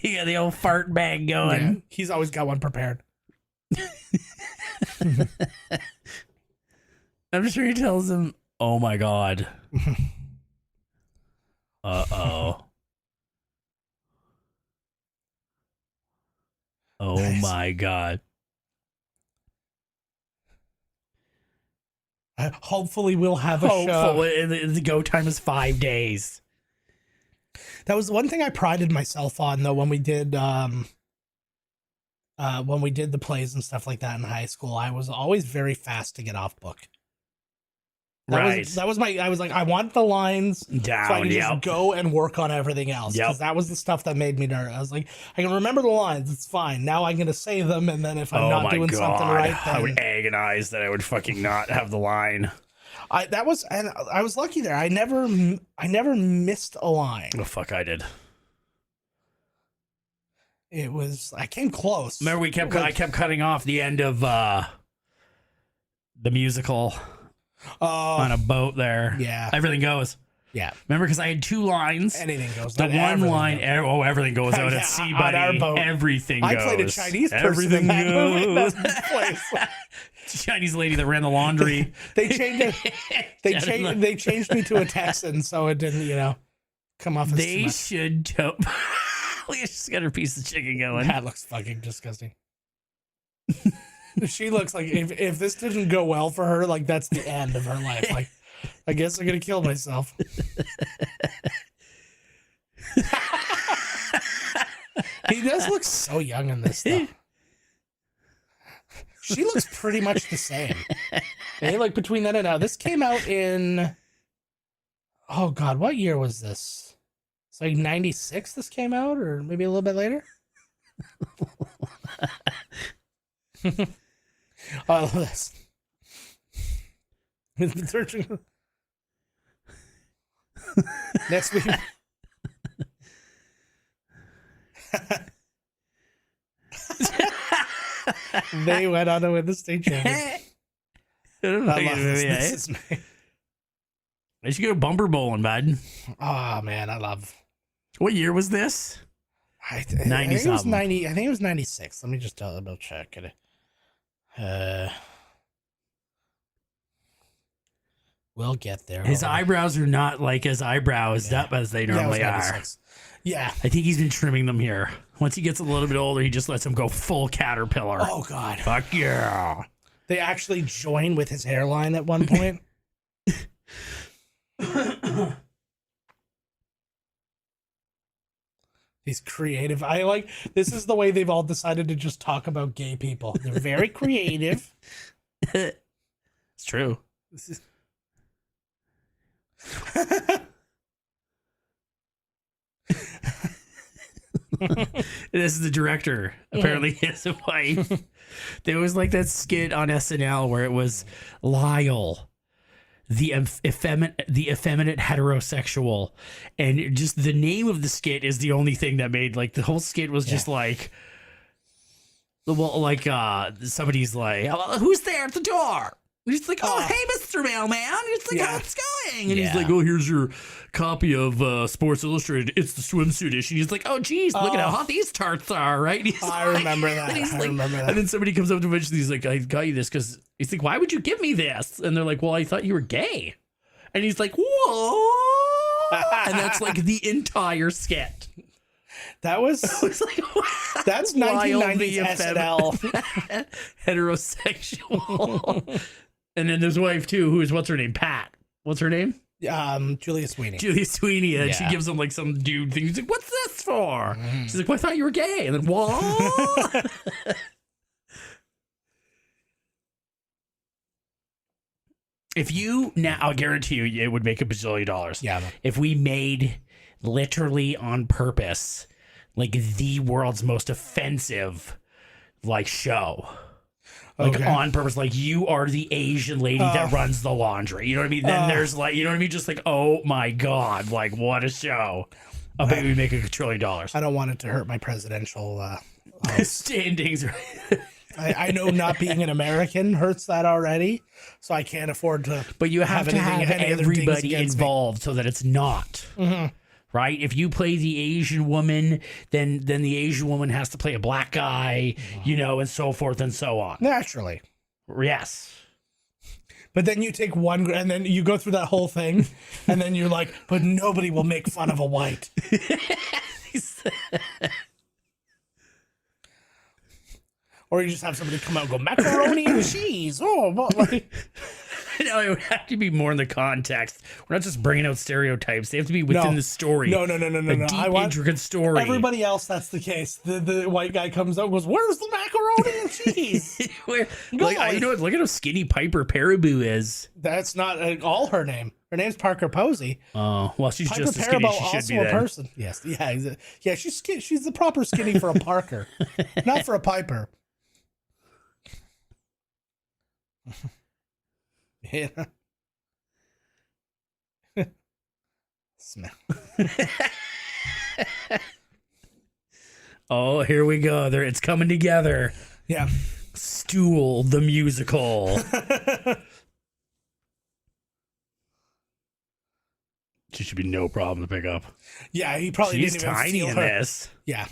He got the old fart bag going. Yeah, he's always got one prepared. I'm sure he tells him, "Oh my god." Uh-oh. Oh Nice. my god. Hopefully we'll have a show. The go time is 5 days. That was the one thing I prided myself on, though, when we did the plays and stuff like that in high school. I was always very fast to get off book. That was I was like, I want the lines down, so I can just go and work on everything else. Because that was the stuff that made me nervous. I was like, I can remember the lines. It's fine. Now I'm going to say them. And then if I'm not doing something right, then I would agonize that I would fucking not have the line. I was lucky there. I never missed a line. Oh, fuck, I did. I came close. Remember, I kept cutting off the end of the musical on a boat there. Yeah. Everything goes. Yeah. Remember, because I had 2 lines. Anything goes. The one line, everything goes out at sea, buddy. On our boat. Everything goes. I played a Chinese person everything in that movie. goes. Place. Chinese lady that ran the laundry. They changed it. They changed me to a Texan, so it didn't, come off as They should. She's got her piece of chicken going. That looks fucking disgusting. She looks like if this didn't go well for her, like that's the end of her life. Like, I guess I'm gonna kill myself. He does look so young in this though. She looks pretty much the same. And like between then and now, this came out in. Oh God, what year was this? It's like 96. This came out, or maybe a little bit later. I love this. Next week. They went on to win the state championship. I love this. This is me. I should go bumper bowling, bud. Oh man, I love. What year was this? 90 I think it was 90. I think it was 96. Let me just double check it. We'll get there. His eyebrows are not like his eyebrows up as they normally are. Yeah. I think he's been trimming them here. Once he gets a little bit older, he just lets them go full caterpillar. Oh, God. Fuck yeah. They actually join with his hairline at one point. He's creative. This is the way they've all decided to just talk about gay people. They're very creative. It's true. This is the director. Apparently he has a wife. There was like that skit on SNL where it was Lyle, the effeminate heterosexual, and just the name of the skit is the only thing that made like the whole skit was just like, well, like somebody's like, who's there at the door? And he's like, oh, hey, Mr. Mailman. And it's like, how's it going? And he's like, oh, here's your copy of Sports Illustrated. It's the swimsuit issue. And he's like, oh, geez, look at how hot these tarts are, right? And I remember that. I remember that. And then somebody comes up to him and he's like, I got you this because he's like, why would you give me this? And they're like, well, I thought you were gay. And he's like, whoa. And that's like the entire skit. That was like, that's 1990s SNL. Heterosexual. And then there's wife too, what's her name? Pat. What's her name? Julia Sweeney. Julia Sweeney. And she gives him like some dude thing. He's like, what's this for? She's like, well, I thought you were gay. And then what? If you now, I'll guarantee you, it would make $1 bazillion. Yeah. If we made literally on purpose like the world's most offensive like show. Like on purpose, like you are the Asian lady that runs the laundry. You know what I mean? Then there's like, you know what I mean? Just like, oh my God, like what a show. I'll bet we make $1 trillion. I don't want it to hurt my presidential standings. I know not being an American hurts that already, so I can't afford to. But you have to have everybody involved so that it's not. Right? If you play the Asian woman, then the Asian woman has to play a black guy, you know, and so forth and so on. Naturally. Yes. But then you take one, and then you go through that whole thing, and then you're like, but nobody will make fun of a white. Or you just have somebody come out and go, macaroni and cheese. Oh, like. No, it would have to be more in the context. We're not just bringing out stereotypes. They have to be within the story. No. Deep, intricate story. Everybody else, that's the case. The white guy comes out and goes, where's the macaroni and cheese? You know what? Look at how skinny Piper Paraboo is. That's not all her name. Her name's Parker Posey. Oh, well, she's Piper just as skinny as she should also be a then. person. Yes. Yeah, she's the proper skinny for a Parker, not for a Piper. Yeah. Smell. Oh, here we go. It's coming together. Yeah. Stool the musical. She should be no problem to pick up. Yeah, he probably She's didn't even tiny feel in her. this. Yeah.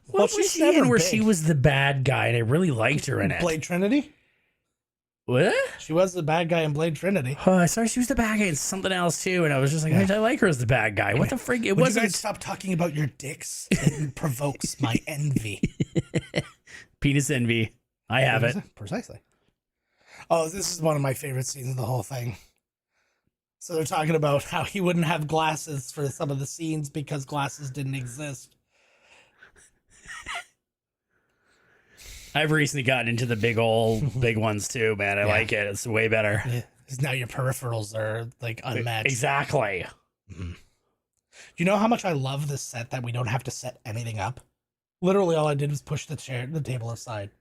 What was she in where she was the bad guy and I really liked her in it? Blade Trinity? What? She was the bad guy in Blade Trinity. Oh, I saw she was the bad guy in something else too, and I was just like, I like her as the bad guy. What the frig? It Would wasn't. you guys stop talking about your dicks? It provokes my envy. Penis envy. I have it. Precisely. Oh, this is one of my favorite scenes of the whole thing. So they're talking about how he wouldn't have glasses for some of the scenes because glasses didn't exist. I've recently gotten into the big ones too, man. I like it. It's way better. Because now your peripherals are like unmatched. Exactly. Mm-hmm. Do you know how much I love this set that we don't have to set anything up? Literally all I did was push the table aside.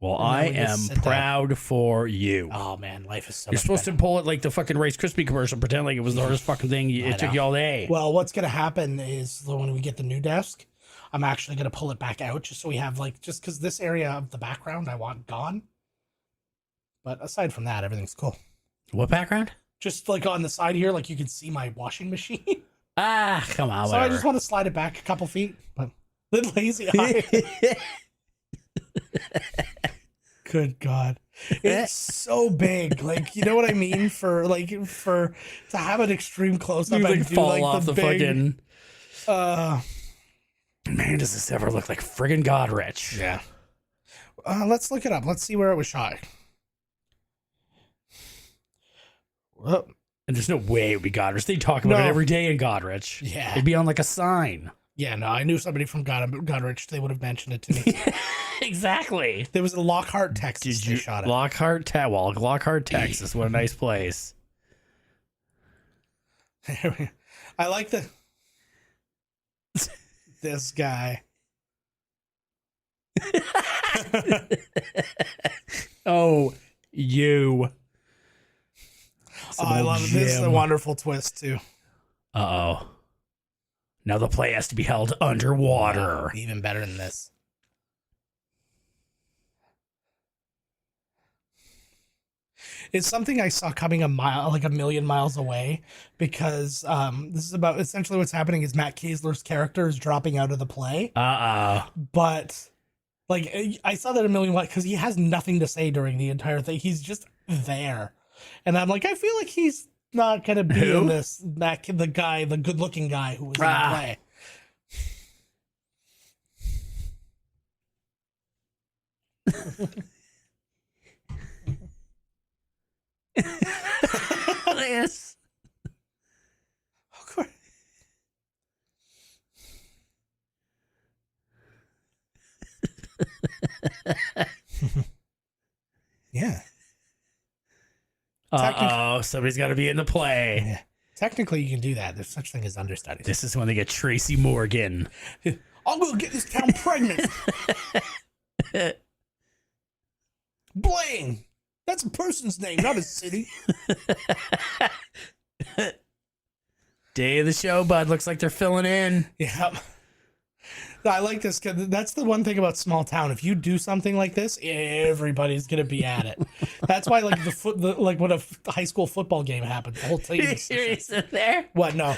Well, I am proud for you. Oh man, life is so You're supposed to pull it like the fucking Rice Krispie commercial, pretend like it was the hardest fucking thing. It took you all day. Well, what's going to happen is when we get the new desk, I'm actually going to pull it back out just so we have just because this area of the background I want gone. But aside from that, everything's cool. What background? Just like on the side here, like you can see my washing machine. Ah, come on. So whatever. I just want to slide it back a couple feet, but the lazy eye. Good God. It's so big. Like, you know what I mean? For to have an extreme close up and do fall like off the big, fucking. Man, does this ever look like friggin' Godrich? Yeah. Let's look it up. Let's see where it was shot. Well, and there's no way it would be Godrich. They talk about it every day in Godrich. Yeah. It'd be on like a sign. Yeah, no, I knew somebody from Godrich. They would have mentioned it to me. Exactly. There was a Lockhart, Texas. They shot it. Lockhart, Texas. What a nice place. I like this guy. Oh, you. I love it. This is a wonderful twist, too. Uh-oh. Now the play has to be held underwater. Even better than this. It's something I saw coming a million miles away, because this is about essentially what's happening is Matt Keesler's character is dropping out of the play. But I saw that a million miles because he has nothing to say during the entire thing. He's just there. And I'm like, I feel like he's not going to be in this. The guy, the good looking guy who was in the play. Yes. Of course. Yeah. Somebody's got to be in the play. Yeah. Technically, you can do that. There's such thing as understudies. This is when they get Tracy Morgan. I'm gonna get this town pregnant. Blaine. That's a person's name, not a city. Day of the show, bud. Looks like they're filling in. Yeah. I like this because that's the one thing about small town. If you do something like this, everybo's gonna be at it. That's why, like like when a high school football game happens, the whole team is there. What? No.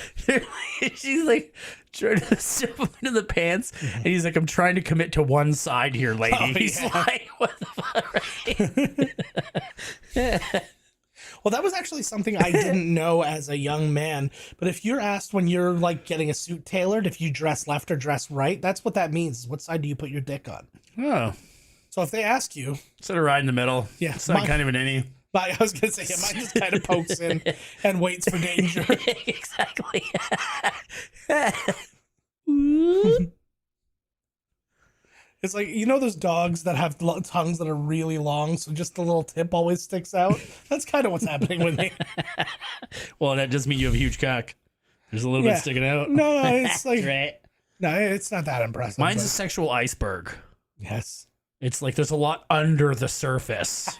She's like trying to step him into the pants, and he's like, "I'm trying to commit to one side here, lady." Oh, he's like, "What the fuck?" Right? Well, that was actually something I didn't know as a young man. But if you're asked when you're like getting a suit tailored, if you dress left or dress right, that's what that means. What side do you put your dick on? Oh, so if they ask you, instead of right in the middle, yeah, it's not kind of an innie. I was gonna say, yeah, mine just kind of pokes in and waits for danger. Exactly. It's like, you know those dogs that have tongues that are really long, so just the little tip always sticks out? That's kind of what's happening with me. Well, that does mean you have a huge cock. There's a little bit sticking out. No, it's like... right. No, it's not that impressive. Mine's a sexual iceberg. Yes. It's like there's a lot under the surface.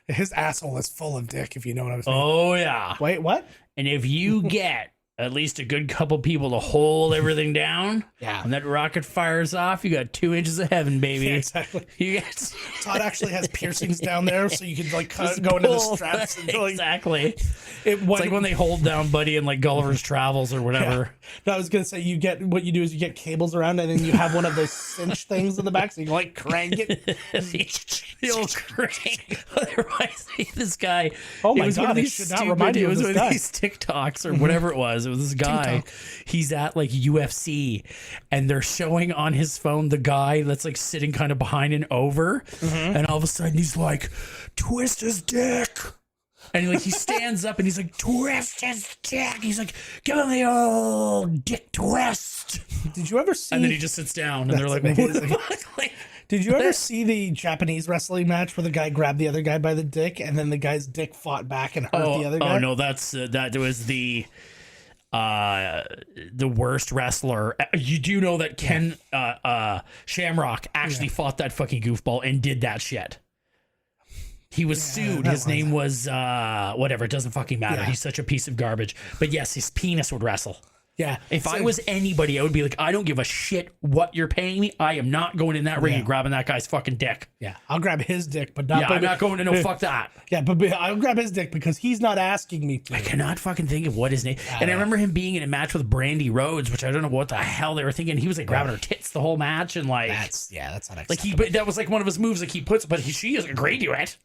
His asshole is full of dick, if you know what I'm saying. Oh, yeah. Wait, what? And if you get at least a good couple people to hold everything down, yeah, when that rocket fires off, you got 2 inches of heaven, baby. Yeah, exactly. You got... Todd actually has piercings down there, so you could like go into the straps. And, like, exactly. It's like when they hold down Buddy in like Gulliver's Travels or whatever. Yeah. No, I was gonna say what you do is you get cables around and then you have one of those cinch things in the back, so you can like crank it. The old crank. It reminds me of this guy. Oh my god! It should not remind you of this guy. It was one of these TikToks or whatever it was. It was this guy. TikTok. He's at like UFC, and they're showing on his phone the guy that's like sitting kind of behind and over, and all of a sudden he's like, "Twist his dick." And like he stands up and he's like, "Twist his dick." He's like, "Give him the old dick twist." Did you ever see? And then he just sits down, and they're like, amazing. "What the fuck?" Like, did you ever see the Japanese wrestling match where the guy grabbed the other guy by the dick, and then the guy's dick fought back and hurt the other guy? Oh no, that was the worst wrestler. You do know that Ken Shamrock actually fought that fucking goofball and did that shit. He was sued. His name was whatever. It doesn't fucking matter. Yeah. He's such a piece of garbage. But yes, his penis would wrestle. Yeah. If I was anybody, I would be like, I don't give a shit what you're paying me. I am not going in that ring and grabbing that guy's fucking dick. Yeah, I'll grab his dick, but not. Yeah, I'm not going to fuck that. Yeah, but I'll grab his dick because he's not asking me to. I cannot fucking think of what his name. And I remember him being in a match with Brandy Rhodes, which I don't know what the hell they were thinking. He was like grabbing her tits the whole match, and like that's not like but that was like one of his moves. Like he puts, but she is agreed to it.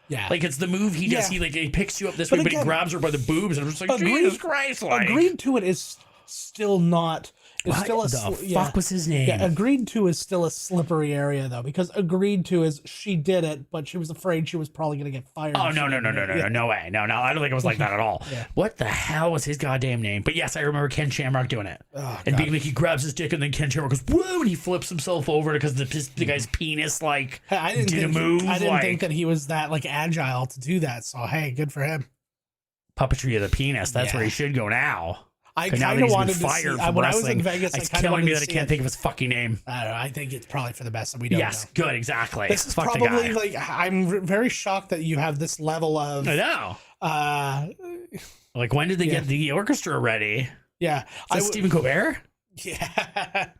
Yeah, like it's the move he does. Yeah. He picks you up this way, but he grabs her by the boobs, and I'm just like, Jesus Christ! Like, agreed to it is still not. It's what still the fuck was his name? Yeah, agreed to is still a slippery area though, because agreed to is she did it, but she was afraid she was probably going to get fired. Oh no way, no, I don't think it was like that at all. Yeah. What the hell was his goddamn name? But yes, I remember Ken Shamrock doing it, and being like he grabs his dick, and then Ken Shamrock goes woo, and he flips himself over because the guy's penis like did a move. I didn't think that he was that like agile to do that. So hey, good for him. Puppetry of the penis. That's where he should go now. I kind of wanted to see. When I was in Vegas, it's killing me that I can't think of his fucking name. I don't know. I think it's probably for the best that we don't know. Yes, good, exactly. This is probably like I'm very shocked that you have this level of. I know. Like when did they get the orchestra ready? Yeah, Stephen Colbert. Yeah.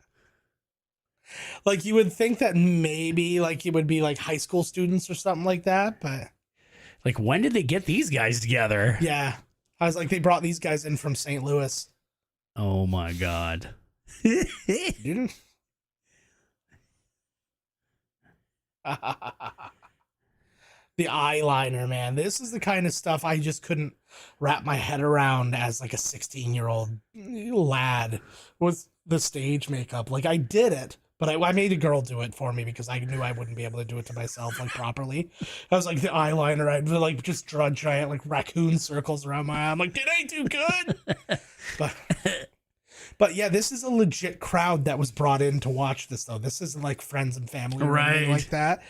Like you would think that maybe like it would be like high school students or something like that, but like when did they get these guys together? Yeah. I was like, they brought these guys in from St. Louis. Oh my god. The eyeliner, man. This is the kind of stuff I just couldn't wrap my head around as like a 16-year-old lad with the stage makeup. Like I did it, but I made a girl do it for me because I knew I wouldn't be able to do it to myself like properly. I was like the eyeliner, I'd like just draw giant like raccoon circles around my eye. I'm like, did I do good? But yeah, this is a legit crowd that was brought in to watch this though. This isn't like friends and family or anything like that.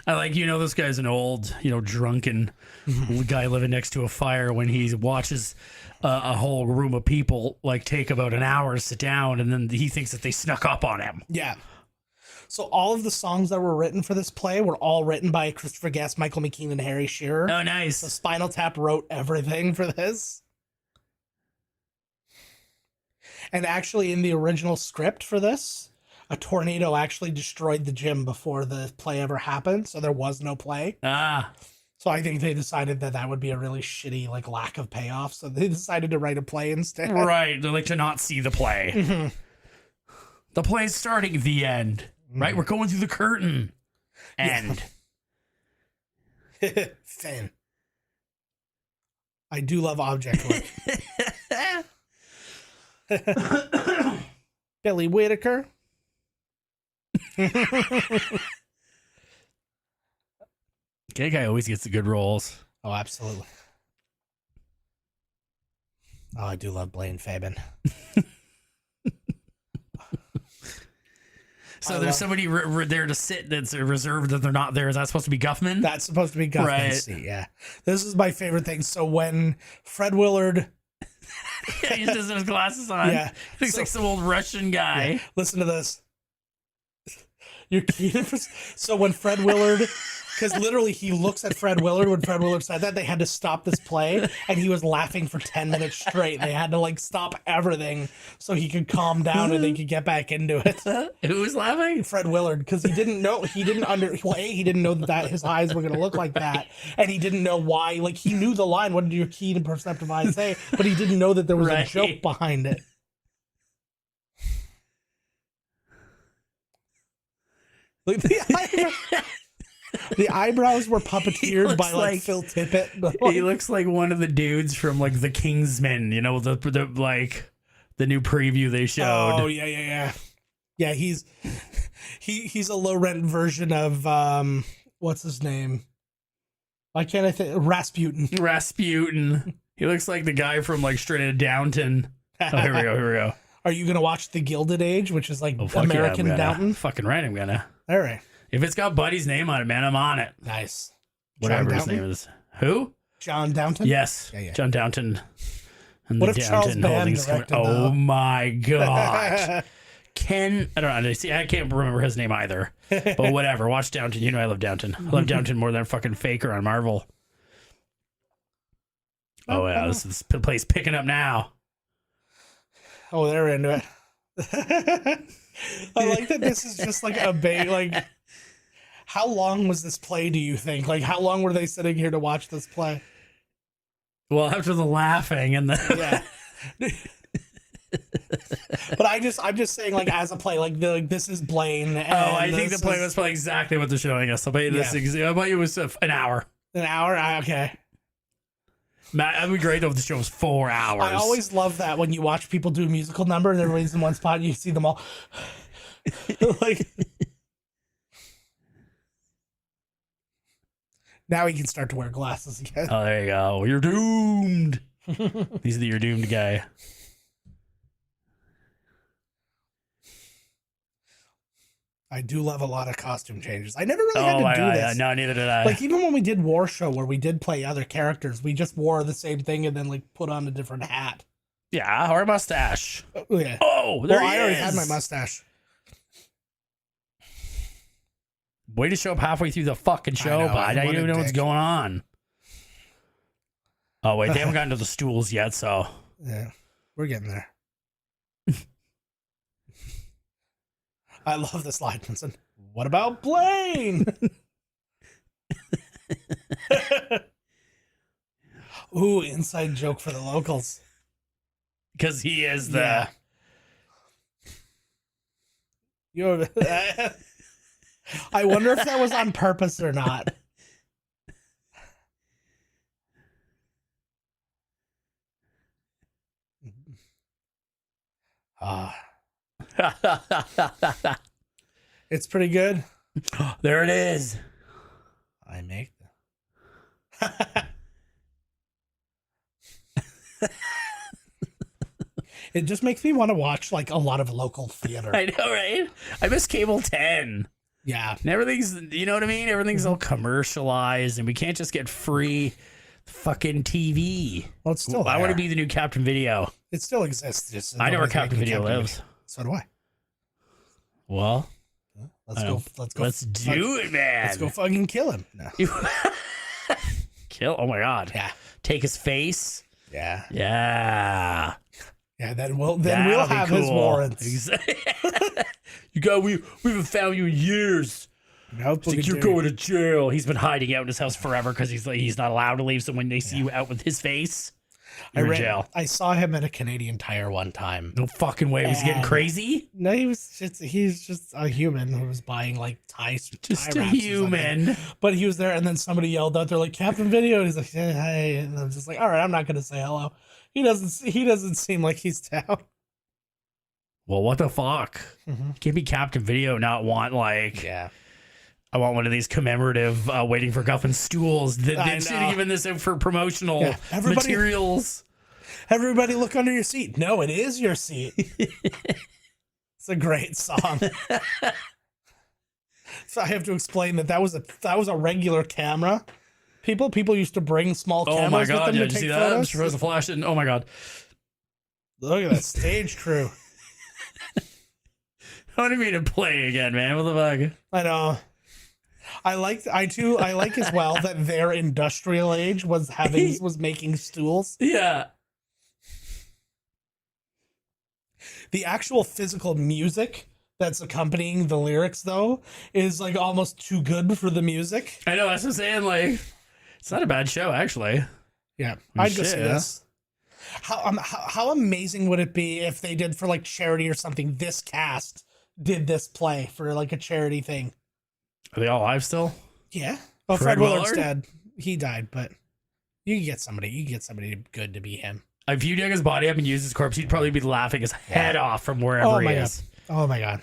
I like, this guy's an old, drunken guy living next to a fire when he watches a whole room of people like take about an hour to sit down, and then he thinks that they snuck up on him. Yeah. So all of the songs that were written for this play were all written by Christopher Guest, Michael McKean, and Harry Shearer. Oh, nice. So Spinal Tap wrote everything for this. And actually, in the original script for this, a tornado actually destroyed the gym before the play ever happened, so there was no play. So I think they decided that would be a really shitty lack of payoff, so they decided to write a play instead. Right, they like to not see the play. Mm-hmm. The play's starting, the end. Right, we're going through the curtain. End. Yeah. Fan. I do love object work. Billy Whitaker. That guy always gets the good roles. Oh, absolutely. Oh, I do love Blaine Fabin. So there's somebody there to sit that's reserved that they're not there. Is that supposed to be Guffman? That's supposed to be Guffman's right. seat, yeah. This is my favorite thing. So when Fred Willard... he just has his glasses on. Yeah. He looks like some old Russian guy. Yeah. Listen to this. So when Fred Willard... Because literally he looks at Fred Willard when Fred Willard said that. They had to stop this play, and he was laughing for 10 minutes straight. They had to stop everything so he could calm down and they could get back into it. Who was laughing? Fred Willard, because he didn't know he didn't know that his eyes were going to look like that, and he didn't know why. He knew the line, "What did your keen and perceptive eyes say?" But he didn't know that there was a joke behind it. The eyebrows were puppeteered by Phil Tippett. He looks like one of the dudes from The Kingsman, the new preview they showed. Oh yeah. He's a low rent version of what's his name? Why can't I think? Rasputin. He looks like the guy from Straight Outta Downton. Oh, here we go. Are you gonna watch The Gilded Age, which is American Downton? Fucking right, I'm gonna. All right. If it's got Buddy's name on it, man, I'm on it. Nice. Whatever his name is. Who? John Downton? Yes. Yeah. John Downton. And what if Charles Band directed? Oh my God. I don't know. See, I can't remember his name either. But whatever. Watch Downton. You know I love Downton. I love Downton more than fucking Faker on Marvel. Oh yeah, this place picking up now. Oh, they're into it. I like that this is just a big, how long was this play, do you think? How long were they sitting here to watch this play? Well, after the laughing and the... Yeah. But I'm just saying, as a play, this is Blaine. And I think the play was probably exactly what they're showing us. I bet it was an hour. An hour? Okay. Matt, that'd be great though if the show was 4 hours. I always love that when you watch people do a musical number and everybody's in one spot and you see them all Now he can start to wear glasses again. Oh, there you go. You're doomed. He's the you're doomed guy. I do love a lot of costume changes. I never really had to do this. No, neither did I. Even when we did War Show, where we did play other characters, we just wore the same thing and then put on a different hat. Yeah, or a mustache. Oh yeah. Oh, there he is. I already had my mustache. Way to show up halfway through the fucking show, but I don't even know what's going on. Oh wait, they haven't gotten to the stools yet, so yeah, we're getting there. I love this line. What about Blaine? Ooh, inside joke for the locals. Because he is the... Yeah. I wonder if that was on purpose or not. It's pretty good. There it is. I make It just makes me want to watch a lot of local theater. I know, right? I miss Cable 10. Yeah. And everything's, you know what I mean? Everything's all commercialized, and we can't just get free fucking TV. Well, it's still I want to there. be the new Captain Video. It still exists. Just I know where nobody's Captain making Video lives. So do I. Well, Let's go. Let's do it, man. Let's go fucking kill him. No. Kill. Oh my God. Yeah. Take his face. Yeah. Yeah. Yeah. Then we'll That'll be have his cool. warrants. You got. We haven't found you in years. Nope, It's like, you're going to jail. He's been hiding out in his house forever because he's not allowed to leave. So when they see you out with his face, you're in jail. I saw him at a Canadian Tire one time. No fucking way. Was he getting crazy? No, he's just a human who was buying like Just tie a wraps or human. something. But he was there, and then somebody yelled out, "They're like Captain Video." And he's like, "Hey," and I'm just like, "All right, I'm not gonna say hello." He doesn't seem like he's down. Well, what the fuck? Mm-hmm. Give me Captain Video, not want like. Yeah. I want one of these commemorative waiting for Guffman stools. They should have given this out for promotional materials. Everybody look under your seat. No, it is your seat. It's a great song. So I have to explain that was a regular camera. People used to bring small cameras. Oh my God! with them Yeah, to did you take see that? I'm photos. supposed to flash it. Oh my God! Look at that stage crew. I don't mean to play again, man. What the fuck? I know. I like as well that their industrial age was making stools. Yeah. The actual physical music that's accompanying the lyrics, though, is like almost too good for the music. I know. That's what I'm saying. Like, it's not a bad show, actually. Yeah, I'd go Shit, see yeah. this. How amazing would it be if they did for like charity or something? This cast did this play for like a charity thing. Are they all alive still? Yeah. Well, Fred Fred Willard's Willard? dead. He died, but you can get somebody good to be him. If you dug his body up and used his corpse, he'd probably be laughing his head off from wherever he is. God. Oh my God.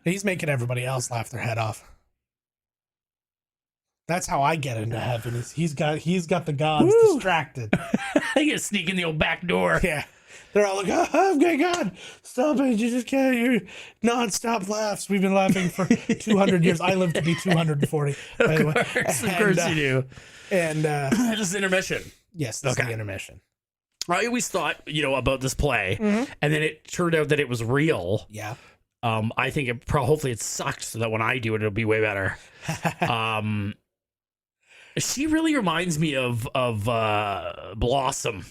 He's making everybody else laugh their head off. That's how I get into heaven. He's got the gods distracted. He gets sneak in the old back door. Yeah. They're all like, "Oh my God, stop it. You just can't hear non-stop laughs. We've been laughing for 200 years. I live to be 240. By the way. Of course you do. And Just intermission. yes, that's the intermission. I always thought, about this play, and then it turned out that it was real. Yeah. I think hopefully it sucked so that when I do it, it'll be way better. She really reminds me of Blossom.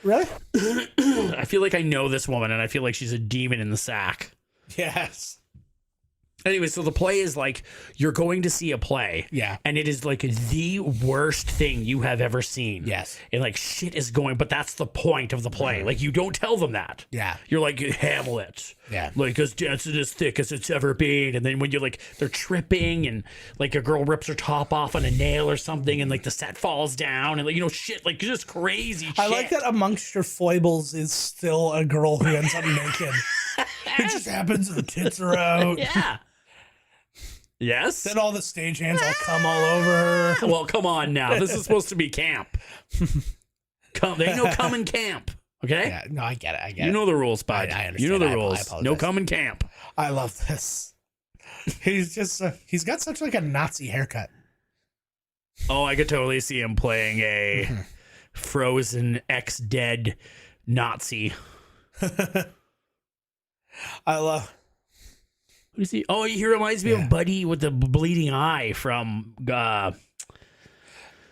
Really? I feel like I know this woman, and I feel like she's a demon in the sack. Yes. Anyway, so the play is like you're going to see a play. Yeah. And it is like the worst thing you have ever seen. Yes. And like shit is going, but that's the point of the play. Like you don't tell them that. Yeah. You're like Hamlet. Yeah. Like his dancing as thick as it's ever been. And then when you're like, they're tripping and like a girl rips her top off on a nail or something and like the set falls down and like, shit, like just crazy shit. I like that amongst your foibles is still a girl who ends up naked. It just happens and the tits are out. Yeah. Yes. Then all the stagehands all come all over her. Well, come on now. This is supposed to be camp. They ain't no come in camp. Okay? Yeah, no, I get it. You know the rules, bud. I understand. You know the I rules. apologize. No come in camp. I love this. He's just he's got such like a Nazi haircut. Oh, I could totally see him playing a frozen ex-dead Nazi. I love. Who is he? Oh, he reminds me of Buddy with the bleeding eye from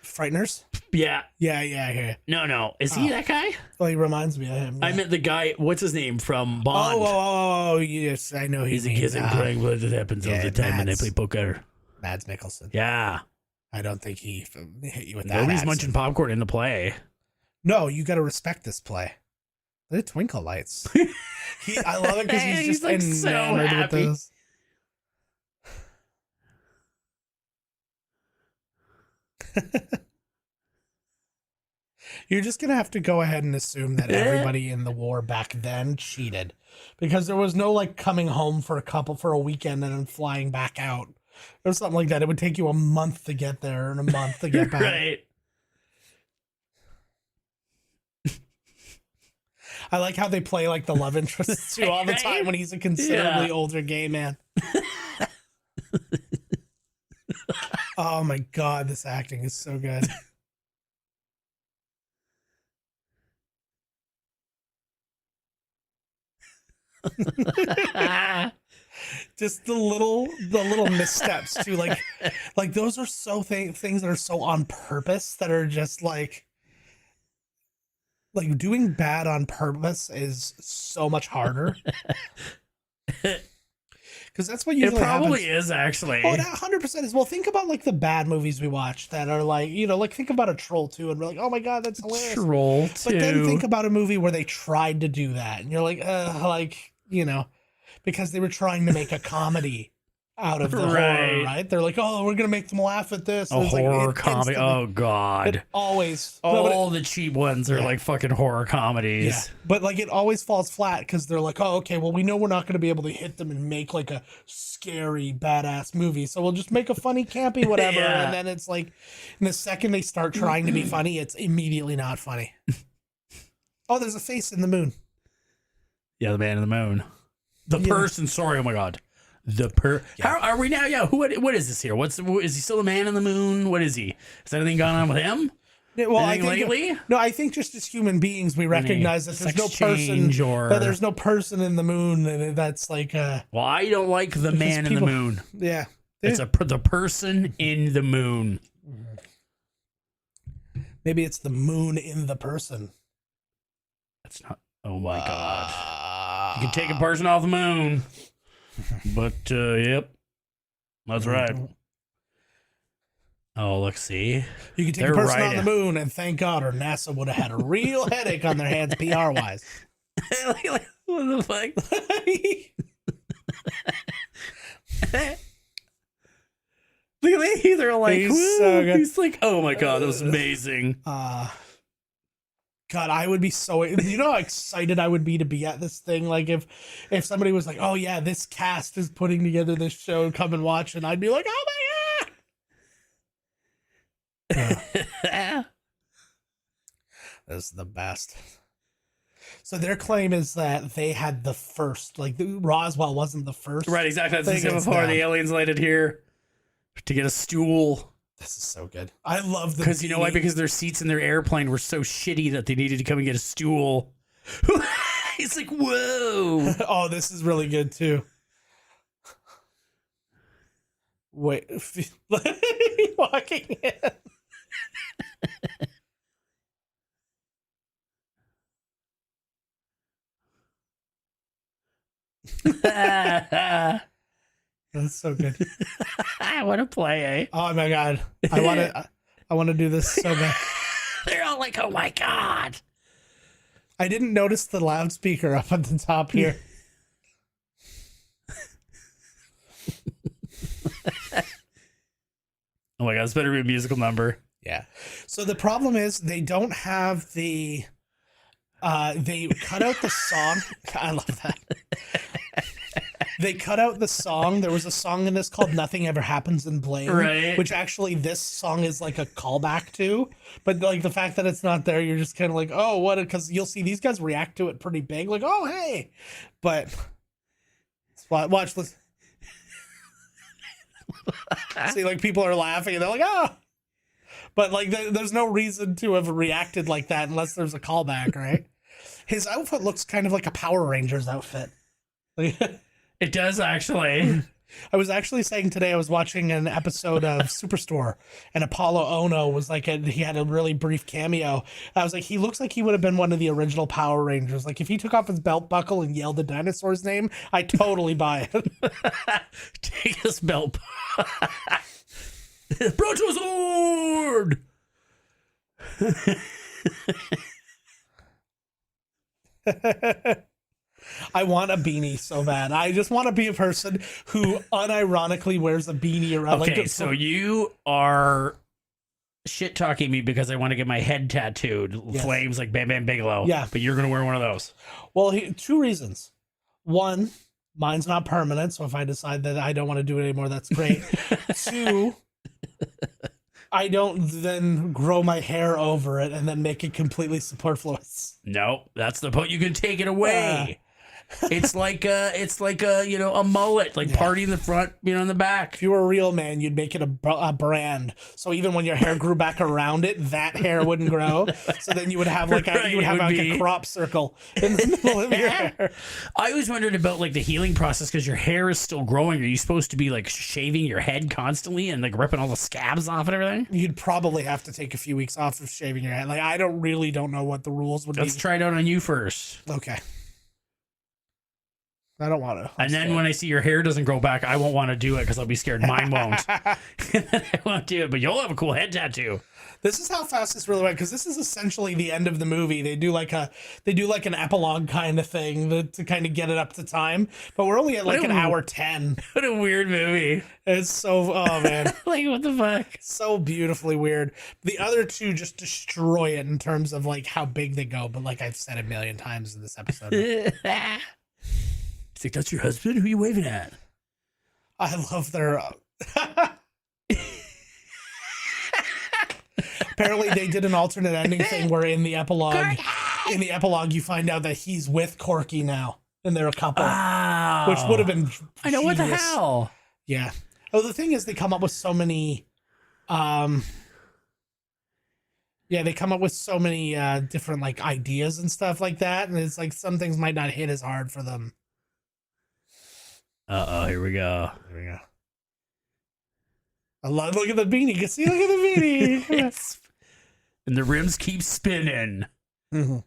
Frighteners. Yeah. Yeah. No. Is he that guy? Well, he reminds me of him. Yeah. I meant the guy. What's his name from Bond? Oh, yes, I know He's a kissing crying blood that happens all the time when they play poker. Mads Mikkelsen. Yeah. I don't think he hit you with that. Nobody's accent. munching popcorn in the play. No, you got to respect this play. The twinkle lights. I love it because he's just like so enamored with those. You're just gonna have to go ahead and assume that everybody in the war back then cheated, because there was no like coming home for a weekend and then flying back out or something like that. It would take you a month to get there and a month to get back. Right. I like how they play like the love interests too all the time when he's a considerably older gay man. Oh my God, this acting is so good. Just the little missteps too, like those are so things that are so on purpose that are just like doing bad on purpose is so much harder. Because that's what usually probably happens. is actually. Oh, that 100% is. Well, think about like the bad movies we watch that are like, like think about a Troll 2 and we're like, oh my God, that's hilarious. Troll 2. But then think about a movie where they tried to do that and you're like, because they were trying to make a comedy out of the horror, right? They're like, oh, we're going to make them laugh at this. A horror comedy. Oh, God. Always. All the cheap ones are like fucking horror comedies. Yeah. But like it always falls flat because they're like, oh, okay, well, we know we're not going to be able to hit them and make like a scary, badass movie. So we'll just make a funny, campy, whatever. And then it's like, and the second they start trying to be funny, it's immediately not funny. Oh, there's a face in the moon. Yeah, the man in the moon. The person, sorry, oh my God. How are we now? Yeah, what is this here? Is he still the man in the moon? What is he? Has anything gone on with him? Well, anything lately? No, I think just as human beings, we recognize that there's no person, that there's no person in the moon, and that's like. Well, I don't like the man in the moon. Yeah, it's the person in the moon. Maybe it's the moon in the person. That's not. Oh my God! You can take a person off the moon. But, yep, that's right. Oh, look, see? You can take a person on the moon, and thank God, or NASA would have had a real headache on their hands PR-wise. What the fuck? Look at me. They're like, he's so good. He's like, oh my God, that was amazing. God, I would be so, how excited I would be at this thing. Like if somebody was like, oh yeah, this cast is putting together this show, come and watch. And I'd be like, oh my God. That's the best. So their claim is that they had the first, like Roswell wasn't the first. Right, exactly. That's before the aliens landed here to get a stool. This is so good. I love because you know why? Because their seats in their airplane were so shitty that they needed to come and get a stool. He's like, whoa! Oh, this is really good too. Wait, walking in. That's so good. I want to play. Oh my God, I want to do this so bad. They're all like, "Oh my God!" I didn't notice the loudspeaker up at the top here. Oh my God, this better be a musical number. Yeah. So the problem is they don't have the. They cut out the song. I love that. They cut out the song. There was a song in this called Nothing Ever Happens in Blame, right? Which actually this song is like a callback to. But like the fact that it's not there, you're just kind of like, oh, what? Because you'll see these guys react to it pretty big. Like, oh, hey. But watch this. See, like people are laughing and they're like, oh. But like there's no reason to have reacted like that unless there's a callback, right? His outfit looks kind of like a Power Rangers outfit. It does, actually. I was actually saying today I was watching an episode of Superstore, and Apollo Ono was like, he had a really brief cameo. I was like, he looks like he would have been one of the original Power Rangers. Like, if he took off his belt buckle and yelled the dinosaur's name, I totally buy it. Take his belt. Brontosaurus! I want a beanie so bad. I just want to be a person who unironically wears a beanie around. Okay, like, so you are shit talking me because I want to get my head tattooed. Yes. Flames like Bam Bam Bigelow. Yeah. But you're going to wear one of those. Well, two reasons. One, mine's not permanent, so if I decide that I don't want to do it anymore, that's great. Two, I don't then grow my hair over it and then make it completely superfluous. No, that's the point. You can take it away. It's like a you know, a mullet, like party in the front, you know, in the back. If you were a real man, you'd make it a brand. So even when your hair grew back around it, that hair wouldn't grow. So then you would have like a crop circle in the middle of your hair. I always wondered about like the healing process because your hair is still growing. Are you supposed to be like shaving your head constantly and like ripping all the scabs off and everything? You'd probably have to take a few weeks off of shaving your head. Like I don't know what the rules would be. Let's try it out on you first. Okay. I don't want to. And then when I see your hair doesn't grow back, I won't want to do it because I'll be scared mine won't. I won't do it, but you'll have a cool head tattoo. This is how fast this really went because this is essentially the end of the movie. They do like an epilogue kind of thing to kind of get it up to time, but we're only at like an hour 10. What a weird movie! It's so man, like what the fuck? So beautifully weird. The other two just destroy it in terms of like how big they go. But like I've said a million times in this episode. It's like, that's your husband? Who are you waving at? I love their... Apparently they did an alternate ending thing where in the epilogue you find out that he's with Corky now. And they're a couple. Oh, which would have been genius. I know, what the hell? Yeah. Oh, the thing is they come up with so many... they come up with so many different like ideas and stuff like that. And it's like some things might not hit as hard for them. Here we go. There we go. Look at the beanie. You can see, look at the beanie. Yes. And the rims keep spinning. Mm-hmm.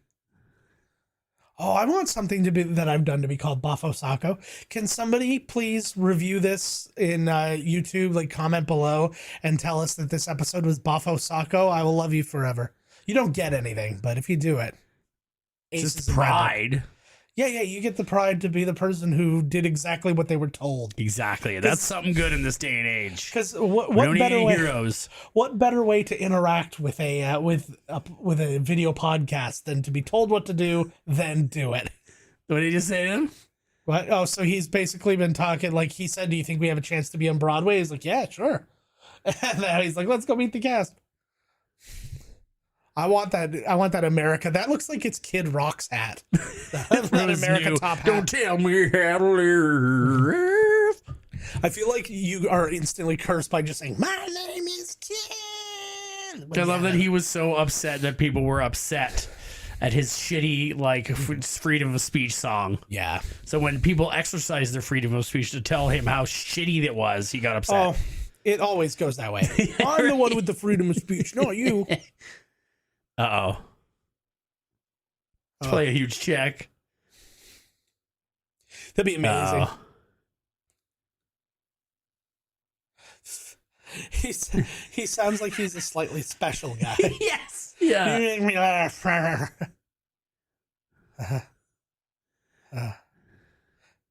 Oh, I want something that I've done to be called Buffo Sacco. Can somebody please review this in YouTube, like comment below and tell us that this episode was Buffo Sacco? I will love you forever. You don't get anything, but if you do it, just pride. Yeah, you get the pride to be the person who did exactly what they were told. Exactly. That's something good in this day and age. Because what better way? Heroes. What better way to interact with a video podcast than to be told what to do, then do it? What did he just say to him? What? Oh, so he's basically been talking like he said, "Do you think we have a chance to be on Broadway?" He's like, "Yeah, sure." And now he's like, "Let's go meet the cast." I want that America. That looks like it's Kid Rock's hat. That America top hat. Don't tell me how to live. I feel like you are instantly cursed by just saying, "My name is Kid." I love that he was so upset that people were upset at his shitty like freedom of speech song. Yeah. So when people exercised their freedom of speech to tell him how shitty it was, he got upset. Oh, it always goes that way. I'm the one with the freedom of speech, not you. Let's play a huge check. That'd be amazing. He sounds like he's a slightly special guy. Yes. Yeah. You make me laugh.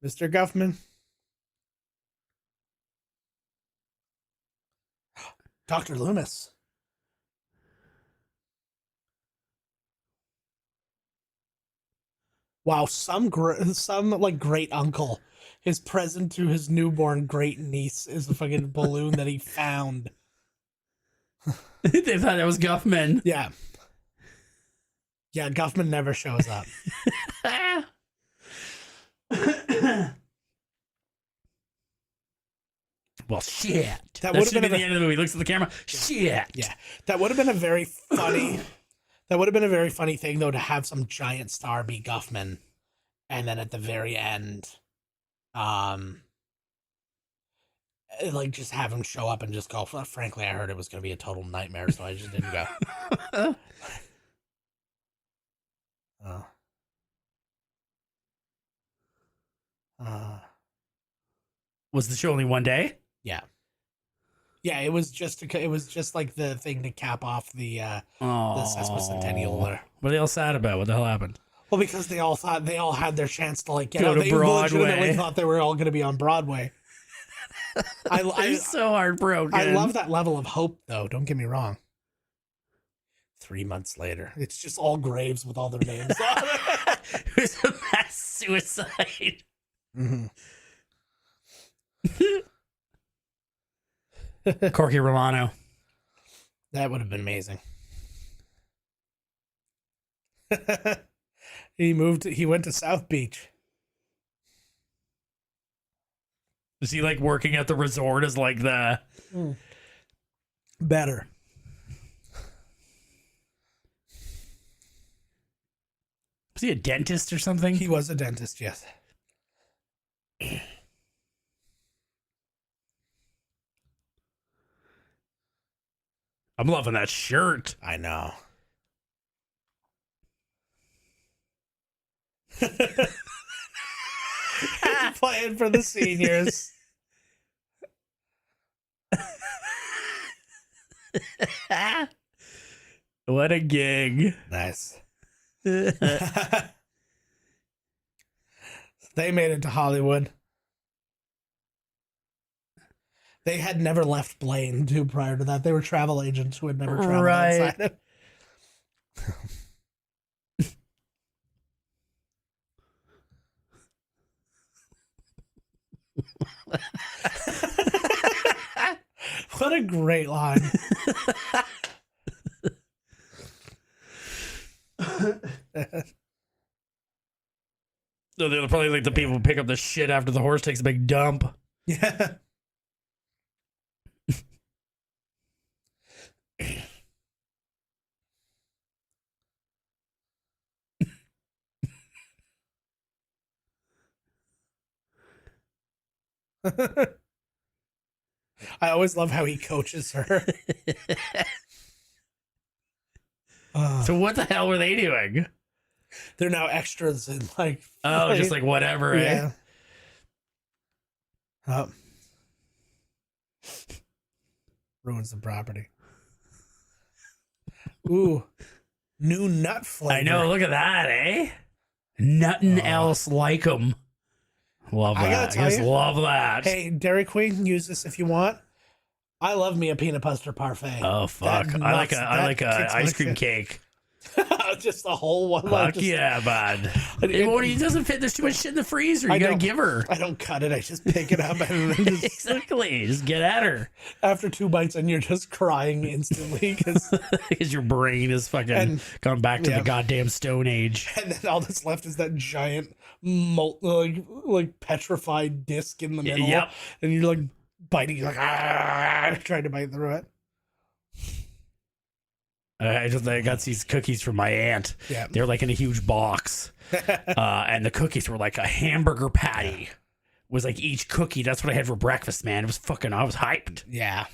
Mr. Guffman. Dr. Loomis. Wow, some like great uncle. His present to his newborn great niece is a fucking balloon that he found. They thought that was Guffman. Yeah. Yeah, Guffman never shows up. Well, shit. That would have been the end of the movie. He looks at the camera. Shit. Yeah. That would have been a very funny... That would have been a very funny thing, though, to have some giant star be Guffman, and then at the very end, like just have him show up and just go. Frankly, I heard it was going to be a total nightmare, so I just didn't go. Was the show only one day? Yeah. Yeah, it was just like the thing to cap off the sesquicentennial there. What are they all sad about? What the hell happened? Well, because they all thought they all had their chance to like get go out. to They Broadway. legitimately thought they were all going to be on Broadway. I'm so heartbroken. I love that level of hope, though. Don't get me wrong. 3 months later, it's just all graves with all their names on it. It was a mass suicide. Mm-hmm. Corky Romano. That would have been amazing. He went to South Beach. Is he like working at the resort as like the better? Was he a dentist or something? He was a dentist, yes. I'm loving that shirt. I know. Playing for the seniors. What a gig. Nice. They made it to Hollywood. They had never left Blaine, too, prior to that. They were travel agents who had never traveled outside it. What a great line. So they're probably like the people who pick up the shit after the horse takes a big dump. Yeah. I always love how he coaches her. So what the hell were they doing? They're now extras in like just like whatever, yeah. Ruins the property. Ooh. New nut flavor. I know, look at that, eh? Nothing else like them. Love that. I just love that. Hey, Dairy Queen, use this if you want. I love me a peanut butter parfait. Oh fuck! I like a ice cream cake. Just the whole one. Fuck yeah, bud. It doesn't fit. There's too much shit in the freezer. You gotta give her. I don't cut it. I just pick it up and then just exactly. Just get at her. After 2 bites, and you're just crying instantly because your brain is fucking gone back to the goddamn Stone Age. And then all that's left is that giant, like petrified disc in the middle. Yep. And you're like biting, you're like trying to bite through it. I got these cookies from my aunt. Yeah. They're like in a huge box. And the cookies were like a hamburger patty. Was like each cookie. That's what I had for breakfast, man. It was fucking, I was hyped. Yeah.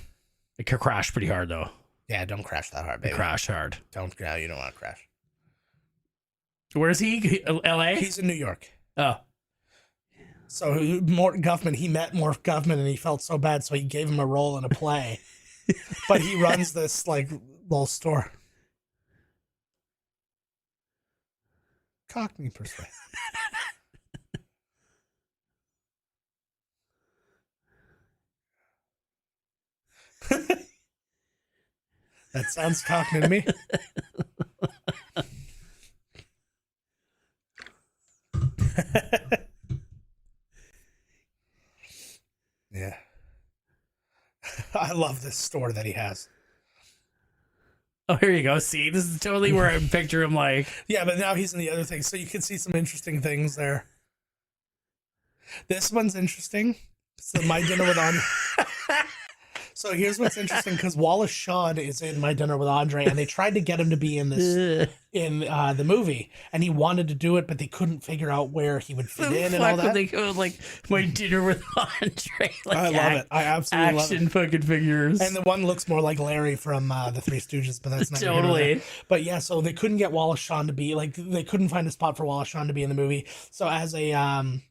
It crashed pretty hard, though. Yeah, don't crash that hard, baby. It crashed hard. You don't want to crash. Where is he? L.A.? He's in New York. Oh. So Mort Guffman, he met Mort Guffman and he felt so bad, so he gave him a role in a play. But he runs this like little store. Cockney persuade. That sounds Cockney to me. Yeah. I love this store that he has. Oh, here you go. See, this is totally where I picture him like. Yeah, but now he's in the other thing, so you can see some interesting things there. This one's interesting. So My Dinner with Andre. So here's what's interesting, because Wallace Shawn is in My Dinner with Andre, and they tried to get him to be in this in the movie, and he wanted to do it, but they couldn't figure out where he would fit in and all that. They go like My Dinner with Andre. Like I love it. I absolutely love it. Action fucking figures. And the one looks more like Larry from the Three Stooges, but that's not totally. But yeah, so they couldn't get Wallace Shawn to be like, they couldn't find a spot for Wallace Shawn to be in the movie. So as a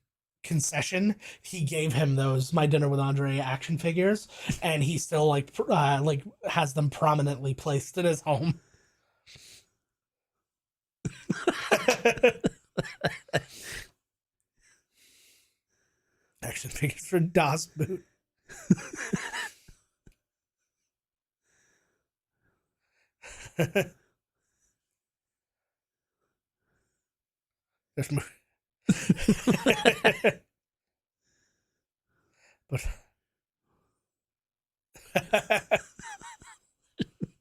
concession, he gave him those My Dinner with Andre action figures, and he still like has them prominently placed in his home. Action figures for Das Boot. There's more. But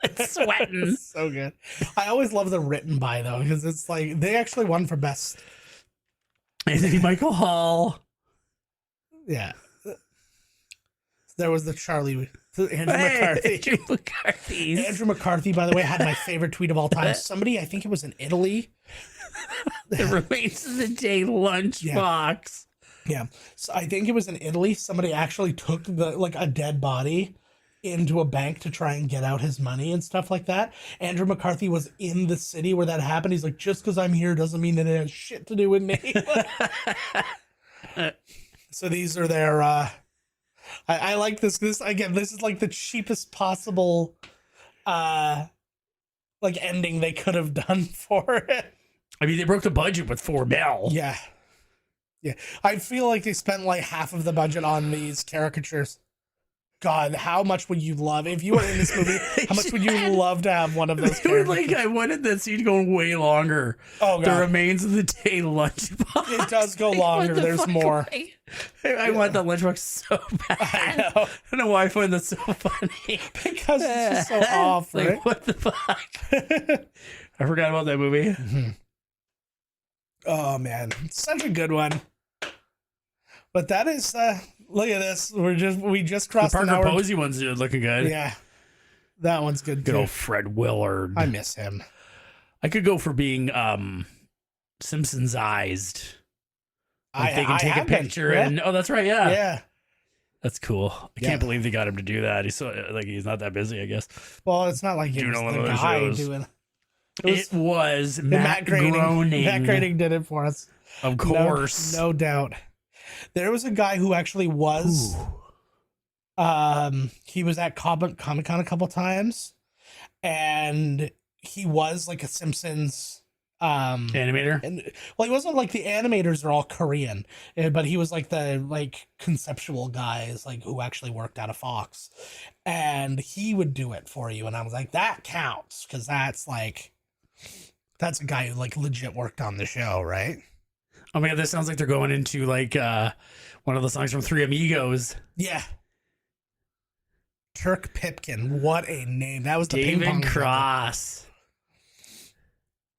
it's sweating. It's so good. I always love the written by though, because it's like they actually won for best. Anthony Michael Hall. Yeah. There was the Andrew McCarthy. Andrew McCarthy. Andrew McCarthy, by the way, had my favorite tweet of all time. Somebody, I think it was in Italy. The remains of the day lunchbox. Yeah. So I think it was in Italy. Somebody actually took a dead body into a bank to try and get out his money and stuff like that. Andrew McCarthy was in the city where that happened. He's like, just because I'm here doesn't mean that it has shit to do with me. So these are their I like this again. This is like the cheapest possible ending they could have done for it. I mean, they broke the budget with $4 million. Yeah. I feel like they spent like half of the budget on these caricatures. God, how much would you love if you were in this movie? How much would you love to have one of those caricatures? I wanted that scene going way longer. Oh, God. The remains of the day lunchbox. It does go longer. There's more. I want the lunchbox so bad. I know. I don't know why I find that so funny. Because it's just so off, right? Like, what the fuck? I forgot about that movie. Mm-hmm. Oh, man. Such a good one. But that is, look at this. We just crossed the an hour. Parker Posey one's looking good. Yeah. That one's good, Good too. old Fred Willard. I miss him. I could go for being Simpsons-ized. Like they can take a picture and that's right, yeah. Yeah. That's cool. I can't believe they got him to do that. He's he's not that busy, I guess. Well, it's not like he was the guy doing it. Was Matt Groening. Matt Groening did it for us. Of course. No doubt. There was a guy who actually was he was at Comic-Con a couple times, and he was like a Simpsons animator. And well, he wasn't like the animators are all Korean, but he was like the conceptual guys who actually worked out of Fox, and he would do it for you. And I was like, that counts because that's a guy who legit worked on the show, right? Oh my God, this sounds like they're going into one of the songs from Three Amigos. Yeah. Turk Pipkin, what a name! That was the David ping pong Cross. Example.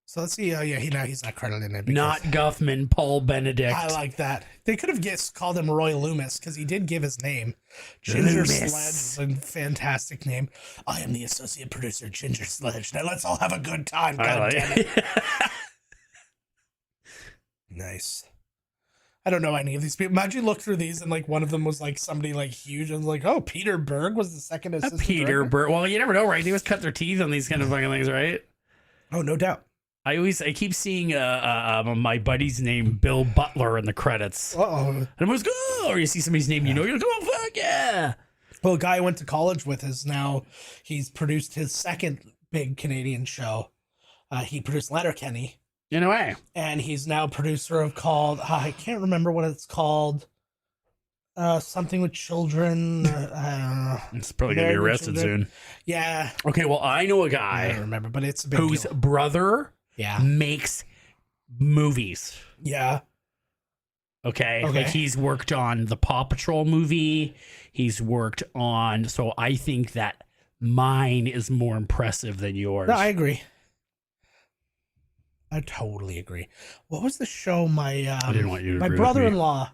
So let's see. Oh yeah, he's not credited in it. Not Guffman, Paul Benedict. I like that. They could have called him Roy Loomis because he did give his name. Ginger Sledge is a fantastic name. I am the associate producer, Ginger Sledge. Now let's all have a good time. God damn it. Nice. I don't know any of these people. Imagine look through these and one of them was somebody huge and oh, Peter Berg was the second assistant Peter director? Berg. Well, you never know, right? They always cut their teeth on these kind of fucking things, right? Oh, no doubt. I keep seeing my buddy's name, Bill Butler, in the credits. Uh-oh. And I'm always or you see somebody's name, you're like, oh, fuck yeah. Well, a guy I went to college with he's produced his second big Canadian show. He produced Letterkenny. In a way. And he's now producer of I can't remember what it's called. Something with children. I don't know. It's probably going to be arrested soon. Yeah. Okay, well, I know a guy. I don't remember, but it's a big whose deal. brother makes movies. Yeah. Okay. He's worked on the Paw Patrol movie. He's worked on. So I think that mine is more impressive than yours. No, I agree. I totally agree. What was the show I didn't want you to my brother-in-law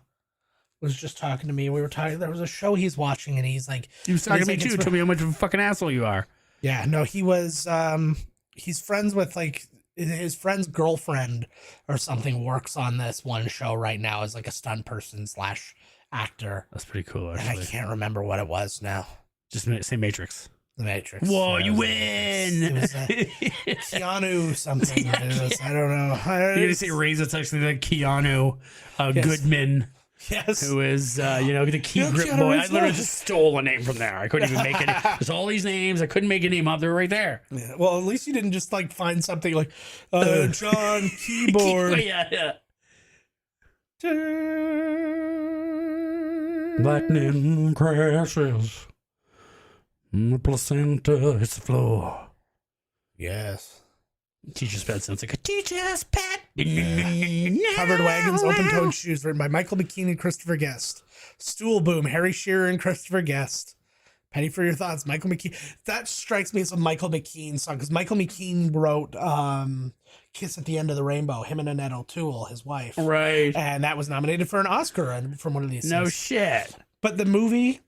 was just talking to me. We were talking. There was a show he's watching, and he's like, he was talking to me too. Told me how much of a fucking asshole you are. Yeah, no, he was. He's friends with his friend's girlfriend or something. Works on this one show right now as a stunt person / actor. That's pretty cool. Actually, and I can't remember what it was now. Just say Matrix. The Matrix. Whoa, you win! It was Keanu something. Yeah, I don't know. You're gonna say Ray's actually the Keanu Goodman. Yes. Who is, the key grip boy. I literally just stole a name from there. I couldn't even make it. There's all these names. I couldn't make a name up. They're right there. Yeah. Well, at least you didn't just find something John Keyboard. Yeah. Lightning crashes. The placenta hits the floor. Yes. Teacher's Pet sounds like a teacher's pet. Covered Wagons, Open-Toed Shoes, written by Michael McKean and Christopher Guest. Stool Boom, Harry Shearer and Christopher Guest. Penny for Your Thoughts, Michael McKean. That strikes me as a Michael McKean song, because Michael McKean wrote Kiss at the End of the Rainbow, him and Annette O'Toole, his wife. Right. And that was nominated for an Oscar from one of these No things. shit. But the movie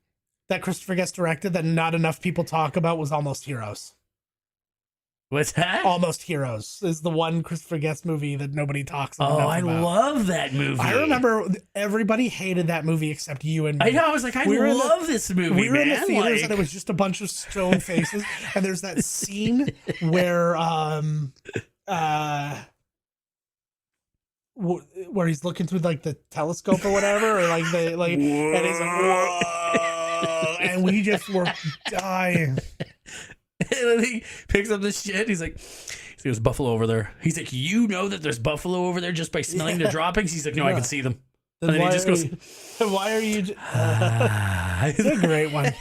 that Christopher Guest directed that not enough people talk about was Almost Heroes. What's that? Almost Heroes is the one Christopher Guest movie that nobody talks about. Oh, I love that movie. I remember everybody hated that movie except you and me. I know. I was like, I love this movie, We were in the man. theaters and it was just a bunch of stone faces. And there's that scene where where he's looking through like the telescope or whatever, or like the like, and he's like, whoa, and we just were dying. And then he picks up the shit. He's like, there's buffalo over there. He's like, you know that there's buffalo over there just by smelling the droppings? He's like, no, I can see them. And then he just goes, why are you? It's a great one.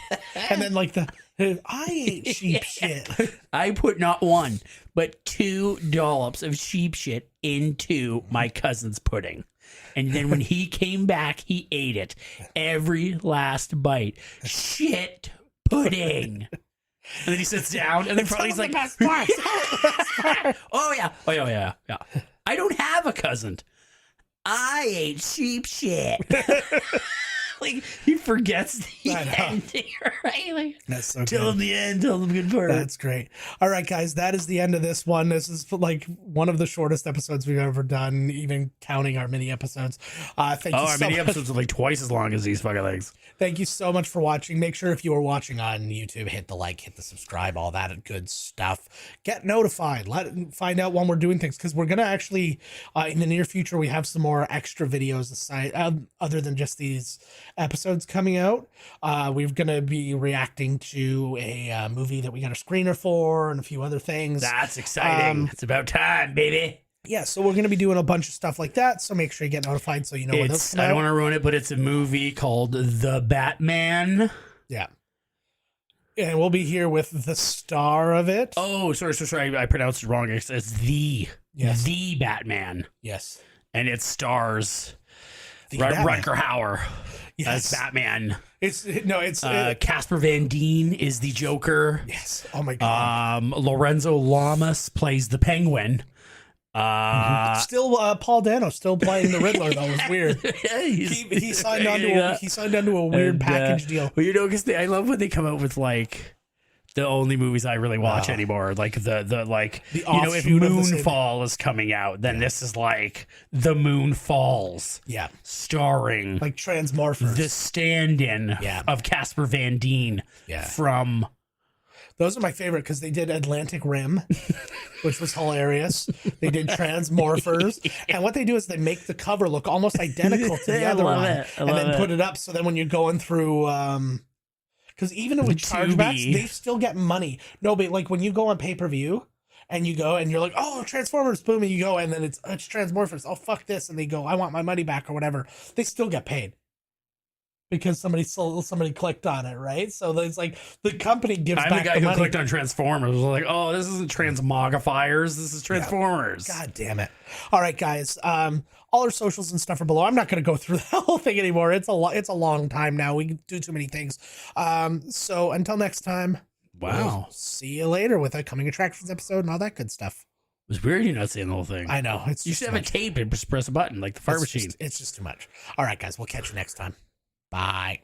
And then like I ate sheep shit. I put not one, but 2 dollops of sheep shit into my cousin's pudding. And then when he came back, he ate it. Every last bite. Shit pudding. And then he sits down, and then probably he's like, oh, yeah. I don't have a cousin. I ate sheep shit. Like, he forgets the ending, right? Like, that's so tell him the end, tell him the good part. That's great. All right, guys, that is the end of this one. This is like one of the shortest episodes we've ever done, even counting our mini episodes. Thank you our so mini much. episodes are like twice as long as these fucking things. Thank you so much for watching. Make sure if you are watching on YouTube, hit the like, hit the subscribe, all that good stuff. Get notified. Find out when we're doing things, because we're going to actually, in the near future, we have some more extra videos aside, other than just these episodes coming out. We're going to be reacting to a movie that we got a screener for and a few other things. That's exciting. It's about time, baby. Yeah, so we're going to be doing a bunch of stuff like that, so make sure you get notified so you know when those come I out. don't want to ruin it, but it's a movie called The Batman. Yeah. And we'll be here with the star of it. Oh, sorry. I pronounced it wrong. It's The Batman. Yes. And it stars Batman. Rutger Hauer Yes. as Batman. It's Casper Van Dien is the Joker. yes. Oh my God. Lorenzo Lamas plays the Penguin. Still Paul Dano still playing the Riddler. That was weird. he signed on to a weird package deal. Well, because I love when they come out with like the only movies I really watch anymore. Like the if Moonfall is coming out, then this is like The Moon Falls. Yeah. Starring Like Transmorphers. the stand-in of Casper Van Dien from... Those are my favorite because they did Atlantic Rim, which was hilarious. They did Transmorphers. And what they do is they make the cover look almost identical to the other one. And then put it up so then when you're going through... because even with chargebacks, they still get money. No, but like when you go on pay-per-view and you go and you're like, oh, Transformers, boom, and you go and then it's Transmorphers. Oh, fuck this. And they go, I want my money back or whatever. They still get paid. Because somebody clicked on it, right? So it's like the company gives back the money. I'm the guy who clicked on Transformers. Was like, oh, this isn't Transmogrifiers. This is Transformers. Yeah. God damn it! All right, guys. All our socials and stuff are below. I'm not going to go through the whole thing anymore. It's a long time now. We do too many things. So until next time. Wow. We'll see you later with a coming attractions episode and all that good stuff. It was weird you're not saying the whole thing. I know. You should have a tape and just press a button like the fire machine. It's just too much. All right, guys. We'll catch you next time. Bye.